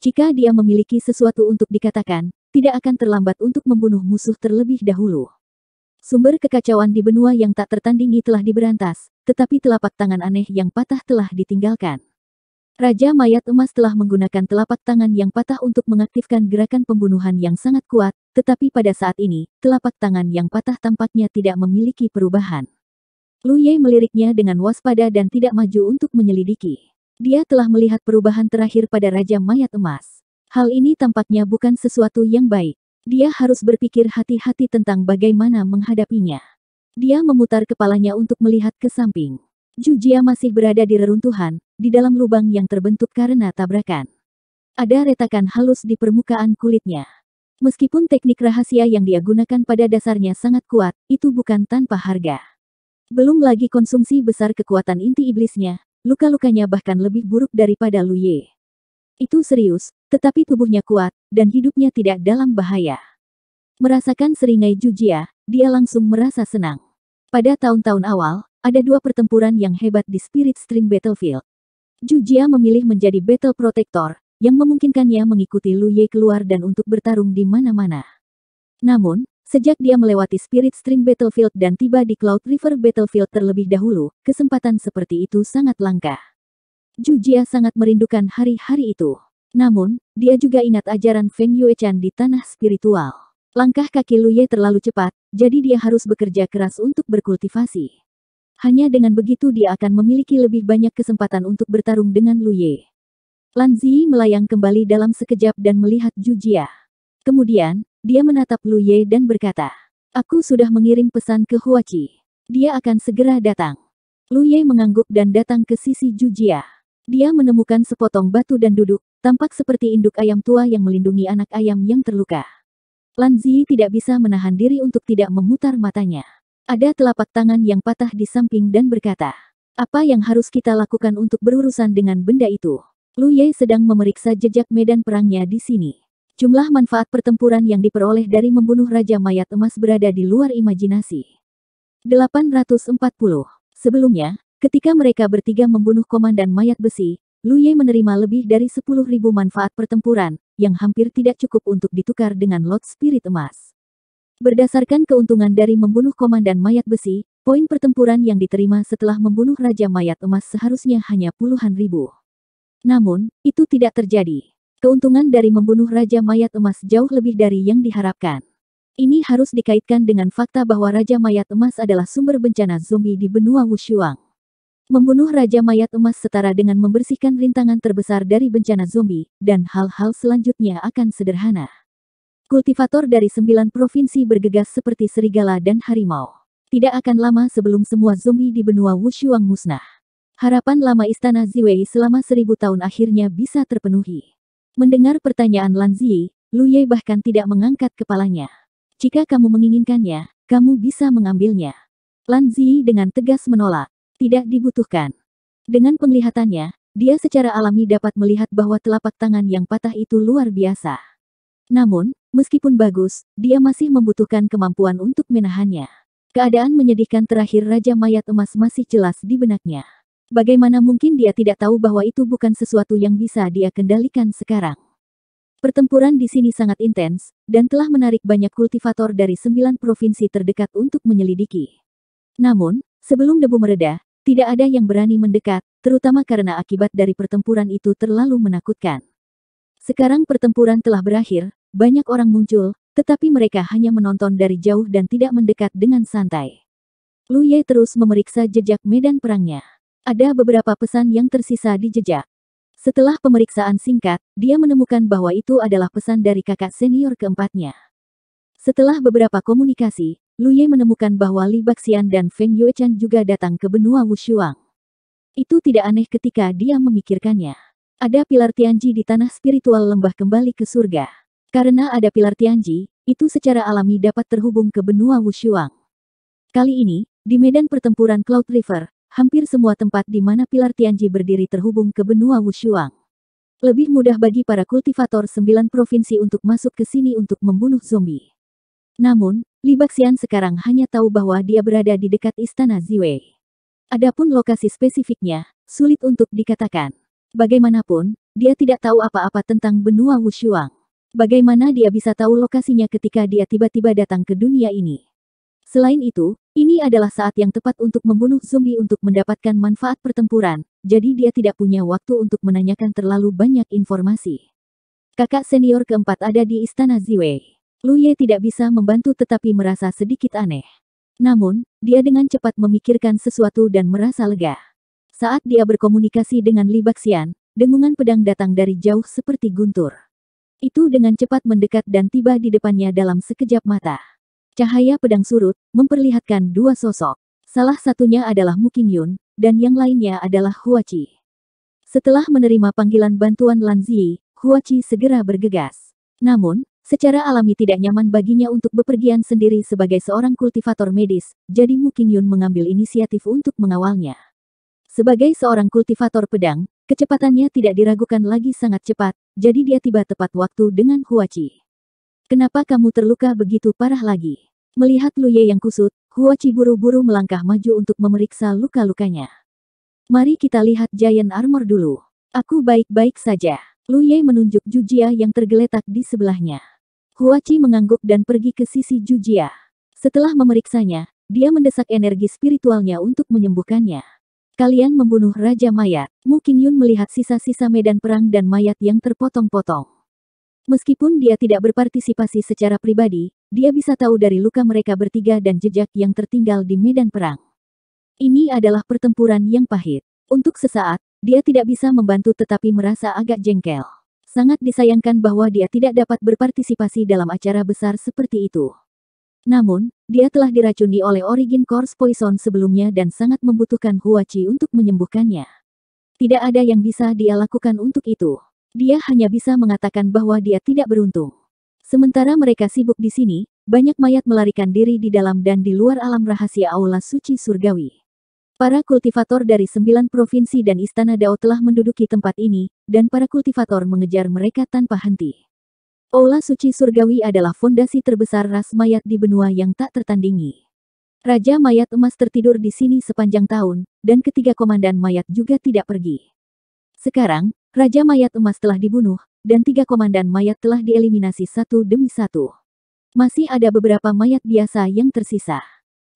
Jika dia memiliki sesuatu untuk dikatakan, tidak akan terlambat untuk membunuh musuh terlebih dahulu. Sumber kekacauan di benua yang tak tertandingi telah diberantas, tetapi telapak tangan aneh yang patah telah ditinggalkan. Raja Mayat Emas telah menggunakan telapak tangan yang patah untuk mengaktifkan gerakan pembunuhan yang sangat kuat, tetapi pada saat ini, telapak tangan yang patah tampaknya tidak memiliki perubahan. Lu Ye meliriknya dengan waspada dan tidak maju untuk menyelidiki. Dia telah melihat perubahan terakhir pada Raja Mayat Emas. Hal ini tampaknya bukan sesuatu yang baik. Dia harus berpikir hati-hati tentang bagaimana menghadapinya. Dia memutar kepalanya untuk melihat ke samping. Zhu Jia masih berada di reruntuhan, di dalam lubang yang terbentuk karena tabrakan. Ada retakan halus di permukaan kulitnya. Meskipun teknik rahasia yang dia gunakan pada dasarnya sangat kuat, itu bukan tanpa harga. Belum lagi konsumsi besar kekuatan inti iblisnya, luka-lukanya bahkan lebih buruk daripada Lu Ye. Itu serius, tetapi tubuhnya kuat, dan hidupnya tidak dalam bahaya. Merasakan seringai Zhu Jia, dia langsung merasa senang. Pada tahun-tahun awal, ada dua pertempuran yang hebat di Spirit Stream Battlefield. Zhu Jia memilih menjadi Battle Protector, yang memungkinkannya mengikuti Lu Ye keluar dan untuk bertarung di mana-mana. Namun, sejak dia melewati Spirit Stream Battlefield dan tiba di Cloud River Battlefield terlebih dahulu, kesempatan seperti itu sangat langka. Zhu Jia sangat merindukan hari-hari itu. Namun, dia juga ingat ajaran Feng Yuechan di tanah spiritual. Langkah kaki Lu Ye terlalu cepat, jadi dia harus bekerja keras untuk berkultivasi. Hanya dengan begitu dia akan memiliki lebih banyak kesempatan untuk bertarung dengan Lu Ye. Lan Zi melayang kembali dalam sekejap dan melihat Zhu Jia. Kemudian, dia menatap Lu Ye dan berkata, "Aku sudah mengirim pesan ke Huachi. Dia akan segera datang." Lu Ye mengangguk dan datang ke sisi Zhu Jia. Dia menemukan sepotong batu dan duduk, tampak seperti induk ayam tua yang melindungi anak ayam yang terluka. Lan Zi tidak bisa menahan diri untuk tidak memutar matanya. Ada telapak tangan yang patah di samping dan berkata, "Apa yang harus kita lakukan untuk berurusan dengan benda itu?" Lu Ye sedang memeriksa jejak medan perangnya di sini. Jumlah manfaat pertempuran yang diperoleh dari membunuh Raja Mayat Emas berada di luar imajinasi. 840. Sebelumnya, ketika mereka bertiga membunuh Komandan Mayat Besi, Lu Ye menerima lebih dari 10.000 manfaat pertempuran, yang hampir tidak cukup untuk ditukar dengan Lot Spirit Emas. Berdasarkan keuntungan dari membunuh Komandan Mayat Besi, poin pertempuran yang diterima setelah membunuh Raja Mayat Emas seharusnya hanya puluhan ribu. Namun, itu tidak terjadi. Keuntungan dari membunuh Raja Mayat Emas jauh lebih dari yang diharapkan. Ini harus dikaitkan dengan fakta bahwa Raja Mayat Emas adalah sumber bencana zombie di benua Wushuang. Membunuh Raja Mayat Emas setara dengan membersihkan rintangan terbesar dari bencana zombie, dan hal-hal selanjutnya akan sederhana. Kultivator dari 9 provinsi bergegas seperti serigala dan harimau. Tidak akan lama sebelum semua zombie di benua Wushuang musnah. Harapan lama Istana Ziwei selama 1000 tahun akhirnya bisa terpenuhi. Mendengar pertanyaan Lan Zi, Lu Ye bahkan tidak mengangkat kepalanya. "Jika kamu menginginkannya, kamu bisa mengambilnya." Lan Zi dengan tegas menolak. Tidak dibutuhkan. Dengan penglihatannya, dia secara alami dapat melihat bahwa telapak tangan yang patah itu luar biasa. Namun, meskipun bagus, dia masih membutuhkan kemampuan untuk menahannya. Keadaan menyedihkan terakhir Raja Mayat Emas masih jelas di benaknya. Bagaimana mungkin dia tidak tahu bahwa itu bukan sesuatu yang bisa dia kendalikan sekarang. Pertempuran di sini sangat intens, dan telah menarik banyak kultivator dari 9 provinsi terdekat untuk menyelidiki. Namun, sebelum debu mereda, tidak ada yang berani mendekat, terutama karena akibat dari pertempuran itu terlalu menakutkan. Sekarang pertempuran telah berakhir, banyak orang muncul, tetapi mereka hanya menonton dari jauh dan tidak mendekat dengan santai. Lu Ye terus memeriksa jejak medan perangnya. Ada beberapa pesan yang tersisa di jejak. Setelah pemeriksaan singkat, dia menemukan bahwa itu adalah pesan dari kakak senior keempatnya. Setelah beberapa komunikasi, Lu Ye menemukan bahwa Li Baxian dan Feng Yuechan juga datang ke benua Wushuang. Itu tidak aneh ketika dia memikirkannya. Ada pilar Tianji di tanah spiritual lembah kembali ke surga. Karena ada pilar Tianji, itu secara alami dapat terhubung ke benua Wushuang. Kali ini, di medan pertempuran Cloud River, hampir semua tempat di mana pilar Tianji berdiri terhubung ke benua Wushuang. Lebih mudah bagi para kultivator 9 provinsi untuk masuk ke sini untuk membunuh zombie. Namun, Li Baxian sekarang hanya tahu bahwa dia berada di dekat istana Ziwei. Adapun lokasi spesifiknya, sulit untuk dikatakan. Bagaimanapun, dia tidak tahu apa-apa tentang benua Wushuang. Bagaimana dia bisa tahu lokasinya ketika dia tiba-tiba datang ke dunia ini? Selain itu, ini adalah saat yang tepat untuk membunuh zombie untuk mendapatkan manfaat pertempuran, jadi dia tidak punya waktu untuk menanyakan terlalu banyak informasi. Kakak senior keempat ada di istana Ziwei. Lu Ye tidak bisa membantu tetapi merasa sedikit aneh. Namun, dia dengan cepat memikirkan sesuatu dan merasa lega. Saat dia berkomunikasi dengan Li Baxian, dengungan pedang datang dari jauh seperti guntur. Itu dengan cepat mendekat dan tiba di depannya dalam sekejap mata. Cahaya pedang surut, memperlihatkan dua sosok. Salah satunya adalah Mu Qingyun, dan yang lainnya adalah Hua Qi. Setelah menerima panggilan bantuan Lan Ziyi, Hua Qi segera bergegas. Namun, secara alami tidak nyaman baginya untuk bepergian sendiri sebagai seorang kultivator medis, jadi Mu Qingyun mengambil inisiatif untuk mengawalnya. Sebagai seorang kultivator pedang, kecepatannya tidak diragukan lagi sangat cepat, jadi dia tiba tepat waktu dengan Hua Qi. Kenapa kamu terluka begitu parah lagi? Melihat Lu Ye yang kusut, Hua Qi buru-buru melangkah maju untuk memeriksa luka-lukanya. Mari kita lihat Giant Armor dulu. Aku baik-baik saja. Lu Ye menunjuk Jujia yang tergeletak di sebelahnya. Hua Qi mengangguk dan pergi ke sisi Jujia. Setelah memeriksanya, dia mendesak energi spiritualnya untuk menyembuhkannya. Kalian membunuh Raja Mayat. Mu Qingyun melihat sisa-sisa medan perang dan mayat yang terpotong-potong. Meskipun dia tidak berpartisipasi secara pribadi, dia bisa tahu dari luka mereka bertiga dan jejak yang tertinggal di medan perang. Ini adalah pertempuran yang pahit. Untuk sesaat, dia tidak bisa membantu tetapi merasa agak jengkel. Sangat disayangkan bahwa dia tidak dapat berpartisipasi dalam acara besar seperti itu. Namun, dia telah diracuni oleh Origin Course Poison sebelumnya dan sangat membutuhkan Hua Qi untuk menyembuhkannya. Tidak ada yang bisa dia lakukan untuk itu. Dia hanya bisa mengatakan bahwa dia tidak beruntung. Sementara mereka sibuk di sini, banyak mayat melarikan diri di dalam dan di luar alam rahasia Aula Suci Surgawi. Para kultivator dari 9 provinsi dan Istana Dao telah menduduki tempat ini, dan para kultivator mengejar mereka tanpa henti. Aula Suci Surgawi adalah fondasi terbesar ras mayat di benua yang tak tertandingi. Raja Mayat Emas tertidur di sini sepanjang tahun, dan ketiga komandan mayat juga tidak pergi. Sekarang, Raja Mayat Emas telah dibunuh, dan 3 komandan mayat telah dieliminasi satu demi satu. Masih ada beberapa mayat biasa yang tersisa.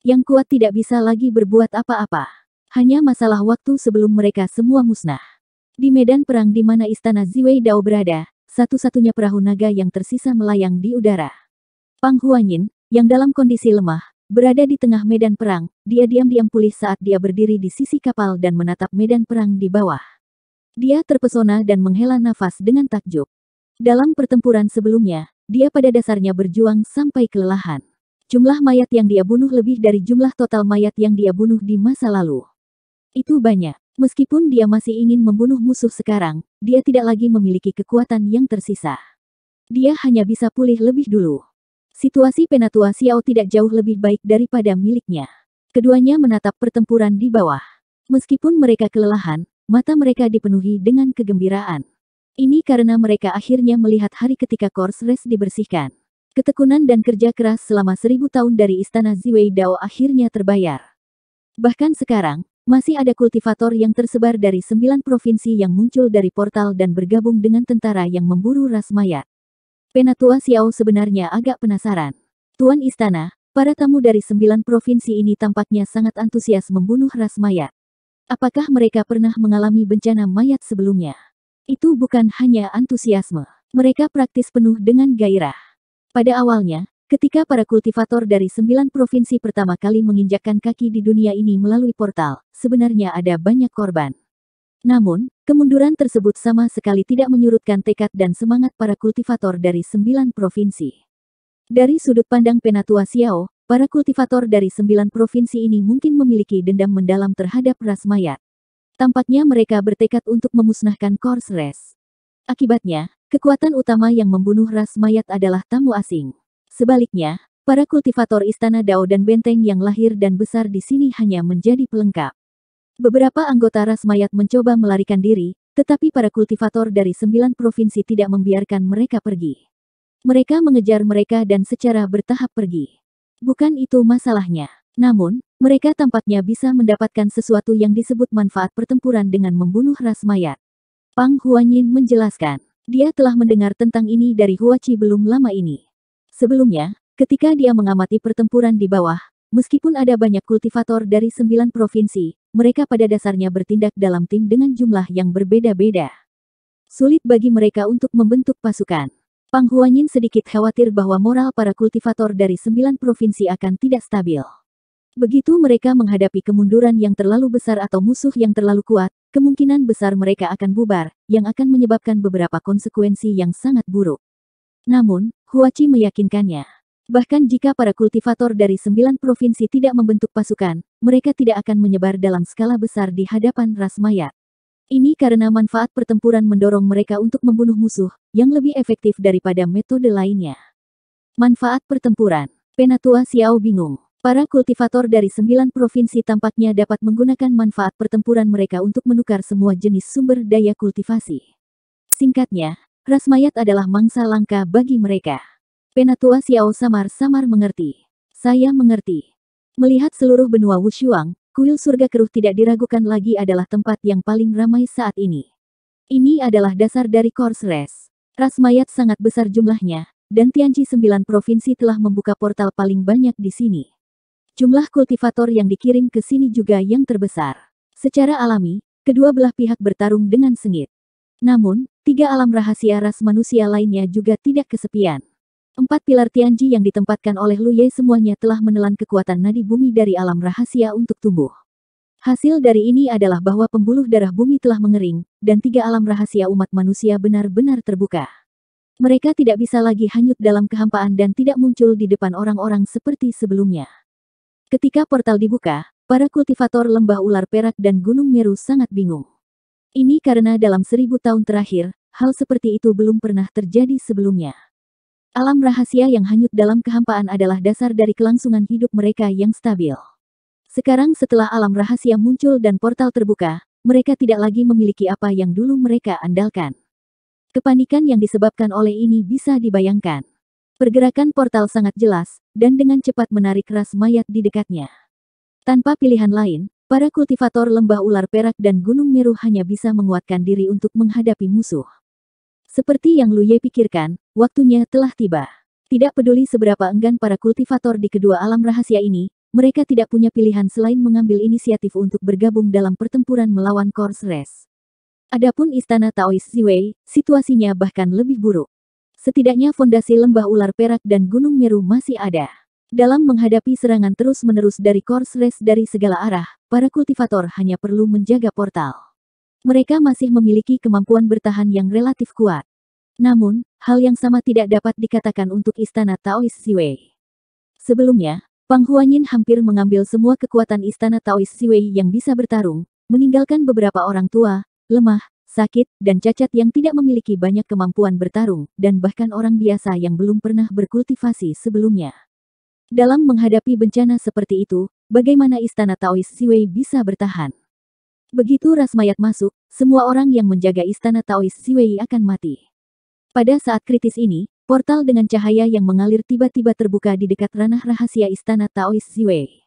Yang kuat tidak bisa lagi berbuat apa-apa. Hanya masalah waktu sebelum mereka semua musnah. Di medan perang di mana Istana Ziwei Dao berada, satu-satunya perahu naga yang tersisa melayang di udara. Pang Huanyin, yang dalam kondisi lemah, berada di tengah medan perang, dia diam-diam pulih saat dia berdiri di sisi kapal dan menatap medan perang di bawah. Dia terpesona dan menghela nafas dengan takjub. Dalam pertempuran sebelumnya, dia pada dasarnya berjuang sampai kelelahan. Jumlah mayat yang dia bunuh lebih dari jumlah total mayat yang dia bunuh di masa lalu. Itu banyak. Meskipun dia masih ingin membunuh musuh sekarang, dia tidak lagi memiliki kekuatan yang tersisa. Dia hanya bisa pulih lebih dulu. Situasi Penatua Xiao tidak jauh lebih baik daripada miliknya. Keduanya menatap pertempuran di bawah. Meskipun mereka kelelahan, mata mereka dipenuhi dengan kegembiraan. Ini karena mereka akhirnya melihat hari ketika Course Race dibersihkan. Ketekunan dan kerja keras selama 1000 tahun dari Istana Ziwei Dao akhirnya terbayar. Bahkan sekarang, masih ada kultivator yang tersebar dari 9 provinsi yang muncul dari portal dan bergabung dengan tentara yang memburu ras mayat. Penatua Xiao sebenarnya agak penasaran. Tuan Istana, para tamu dari 9 provinsi ini tampaknya sangat antusias membunuh ras mayat. Apakah mereka pernah mengalami bencana mayat sebelumnya? Itu bukan hanya antusiasme. Mereka praktis penuh dengan gairah. Pada awalnya, ketika para kultivator dari 9 provinsi pertama kali menginjakkan kaki di dunia ini melalui portal, sebenarnya ada banyak korban. Namun, kemunduran tersebut sama sekali tidak menyurutkan tekad dan semangat para kultivator dari 9 provinsi. Dari sudut pandang Penatua Xiao, para kultivator dari 9 provinsi ini mungkin memiliki dendam mendalam terhadap ras mayat. Tampaknya mereka bertekad untuk memusnahkan Course Race. Akibatnya, kekuatan utama yang membunuh ras mayat adalah tamu asing. Sebaliknya, para kultivator Istana Dao dan Benteng yang lahir dan besar di sini hanya menjadi pelengkap. Beberapa anggota ras mayat mencoba melarikan diri, tetapi para kultivator dari 9 provinsi tidak membiarkan mereka pergi. Mereka mengejar mereka dan secara bertahap pergi. Bukan itu masalahnya. Namun, mereka tampaknya bisa mendapatkan sesuatu yang disebut manfaat pertempuran dengan membunuh ras mayat. Pang Huanyin menjelaskan. Dia telah mendengar tentang ini dari Huachi belum lama ini. Sebelumnya, ketika dia mengamati pertempuran di bawah, meskipun ada banyak kultivator dari 9 provinsi, mereka pada dasarnya bertindak dalam tim dengan jumlah yang berbeda-beda. Sulit bagi mereka untuk membentuk pasukan. Pang Huanyin sedikit khawatir bahwa moral para kultivator dari 9 provinsi akan tidak stabil. Begitu mereka menghadapi kemunduran yang terlalu besar atau musuh yang terlalu kuat, kemungkinan besar mereka akan bubar, yang akan menyebabkan beberapa konsekuensi yang sangat buruk. Namun, Huachi meyakinkannya. Bahkan jika para kultivator dari 9 provinsi tidak membentuk pasukan, mereka tidak akan menyebar dalam skala besar di hadapan ras mayat. Ini karena manfaat pertempuran mendorong mereka untuk membunuh musuh, yang lebih efektif daripada metode lainnya. Manfaat pertempuran. Penatua Xiao bingung. Para kultivator dari 9 provinsi tampaknya dapat menggunakan manfaat pertempuran mereka untuk menukar semua jenis sumber daya kultivasi. Singkatnya, ras mayat adalah mangsa langka bagi mereka. Penatua Xiao samar-samar mengerti. Saya mengerti. Melihat seluruh benua Wushuang, kuil surga keruh tidak diragukan lagi adalah tempat yang paling ramai saat ini. Ini adalah dasar dari Course Race. Ras mayat sangat besar jumlahnya, dan Tianqi 9 provinsi telah membuka portal paling banyak di sini. Jumlah kultivator yang dikirim ke sini juga yang terbesar. Secara alami, kedua belah pihak bertarung dengan sengit. Namun, 3 alam rahasia ras manusia lainnya juga tidak kesepian. 4 pilar Tianqi yang ditempatkan oleh Lu Ye semuanya telah menelan kekuatan nadi bumi dari alam rahasia untuk tumbuh. Hasil dari ini adalah bahwa pembuluh darah bumi telah mengering, dan 3 alam rahasia umat manusia benar-benar terbuka. Mereka tidak bisa lagi hanyut dalam kehampaan dan tidak muncul di depan orang-orang seperti sebelumnya. Ketika portal dibuka, para kultivator lembah ular perak dan gunung Meru sangat bingung. Ini karena dalam 1000 tahun terakhir, hal seperti itu belum pernah terjadi sebelumnya. Alam rahasia yang hanyut dalam kehampaan adalah dasar dari kelangsungan hidup mereka yang stabil. Sekarang setelah alam rahasia muncul dan portal terbuka, mereka tidak lagi memiliki apa yang dulu mereka andalkan. Kepanikan yang disebabkan oleh ini bisa dibayangkan. Pergerakan portal sangat jelas, dan dengan cepat menarik ras mayat di dekatnya. Tanpa pilihan lain, para kultivator lembah ular perak dan gunung Meru hanya bisa menguatkan diri untuk menghadapi musuh. Seperti yang Lu Ye pikirkan, waktunya telah tiba. Tidak peduli seberapa enggan para kultivator di kedua alam rahasia ini, mereka tidak punya pilihan selain mengambil inisiatif untuk bergabung dalam pertempuran melawan Course Race. Adapun Istana Taoist Ziwei, situasinya bahkan lebih buruk. Setidaknya fondasi lembah ular perak dan gunung Meru masih ada. Dalam menghadapi serangan terus-menerus dari Course Race dari segala arah, para kultivator hanya perlu menjaga portal. Mereka masih memiliki kemampuan bertahan yang relatif kuat. Namun, hal yang sama tidak dapat dikatakan untuk Istana Taoist Ziwei. Sebelumnya, Pang Huanyin hampir mengambil semua kekuatan Istana Taoist Ziwei yang bisa bertarung, meninggalkan beberapa orang tua, lemah, sakit, dan cacat yang tidak memiliki banyak kemampuan bertarung, dan bahkan orang biasa yang belum pernah berkultivasi sebelumnya. Dalam menghadapi bencana seperti itu, bagaimana Istana Taoist Ziwei bisa bertahan? Begitu ras mayat masuk, semua orang yang menjaga Istana Taoist Ziwei akan mati. Pada saat kritis ini, Portal dengan cahaya yang mengalir tiba-tiba terbuka di dekat ranah rahasia Istana Taoist Ziwei.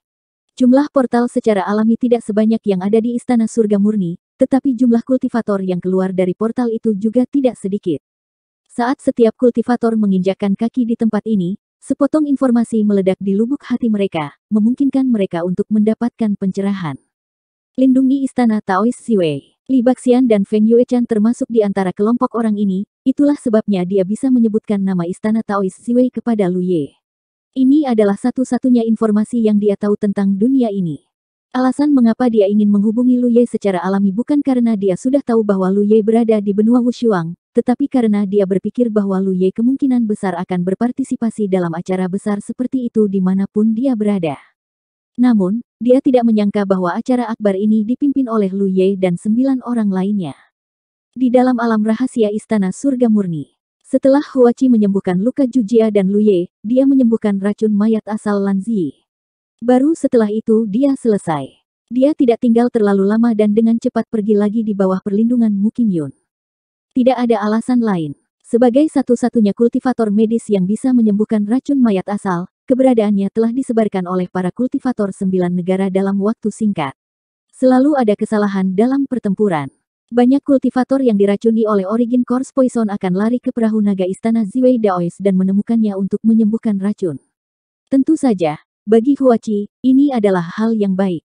Jumlah portal secara alami tidak sebanyak yang ada di Istana Surga Murni, tetapi jumlah kultivator yang keluar dari portal itu juga tidak sedikit. Saat setiap kultivator menginjakkan kaki di tempat ini, sepotong informasi meledak di lubuk hati mereka, memungkinkan mereka untuk mendapatkan pencerahan. Lindungi Istana Taoist Ziwei. Li Baxian dan Feng Yuechan termasuk di antara kelompok orang ini, itulah sebabnya dia bisa menyebutkan nama Istana Taoist Ziwei kepada Lu Ye. Ini adalah satu-satunya informasi yang dia tahu tentang dunia ini. Alasan mengapa dia ingin menghubungi Lu Ye secara alami bukan karena dia sudah tahu bahwa Lu Ye berada di benua Wushuang, tetapi karena dia berpikir bahwa Lu Ye kemungkinan besar akan berpartisipasi dalam acara besar seperti itu dimanapun dia berada. Namun, dia tidak menyangka bahwa acara akbar ini dipimpin oleh Lu Ye dan 9 orang lainnya. Di dalam alam rahasia Istana Surga Murni, setelah Huachi menyembuhkan luka Jujia dan Lu Ye, dia menyembuhkan racun mayat asal Lan Ziyi. Baru setelah itu dia selesai. Dia tidak tinggal terlalu lama dan dengan cepat pergi lagi di bawah perlindungan Mu Qingyun. Tidak ada alasan lain. Sebagai satu-satunya kultivator medis yang bisa menyembuhkan racun mayat asal, keberadaannya telah disebarkan oleh para kultivator 9 negara dalam waktu singkat. Selalu ada kesalahan dalam pertempuran. Banyak kultivator yang diracuni oleh Origin Course Poison akan lari ke perahu naga Istana Ziwei Daoist dan menemukannya untuk menyembuhkan racun. Tentu saja, bagi Huachi, ini adalah hal yang baik.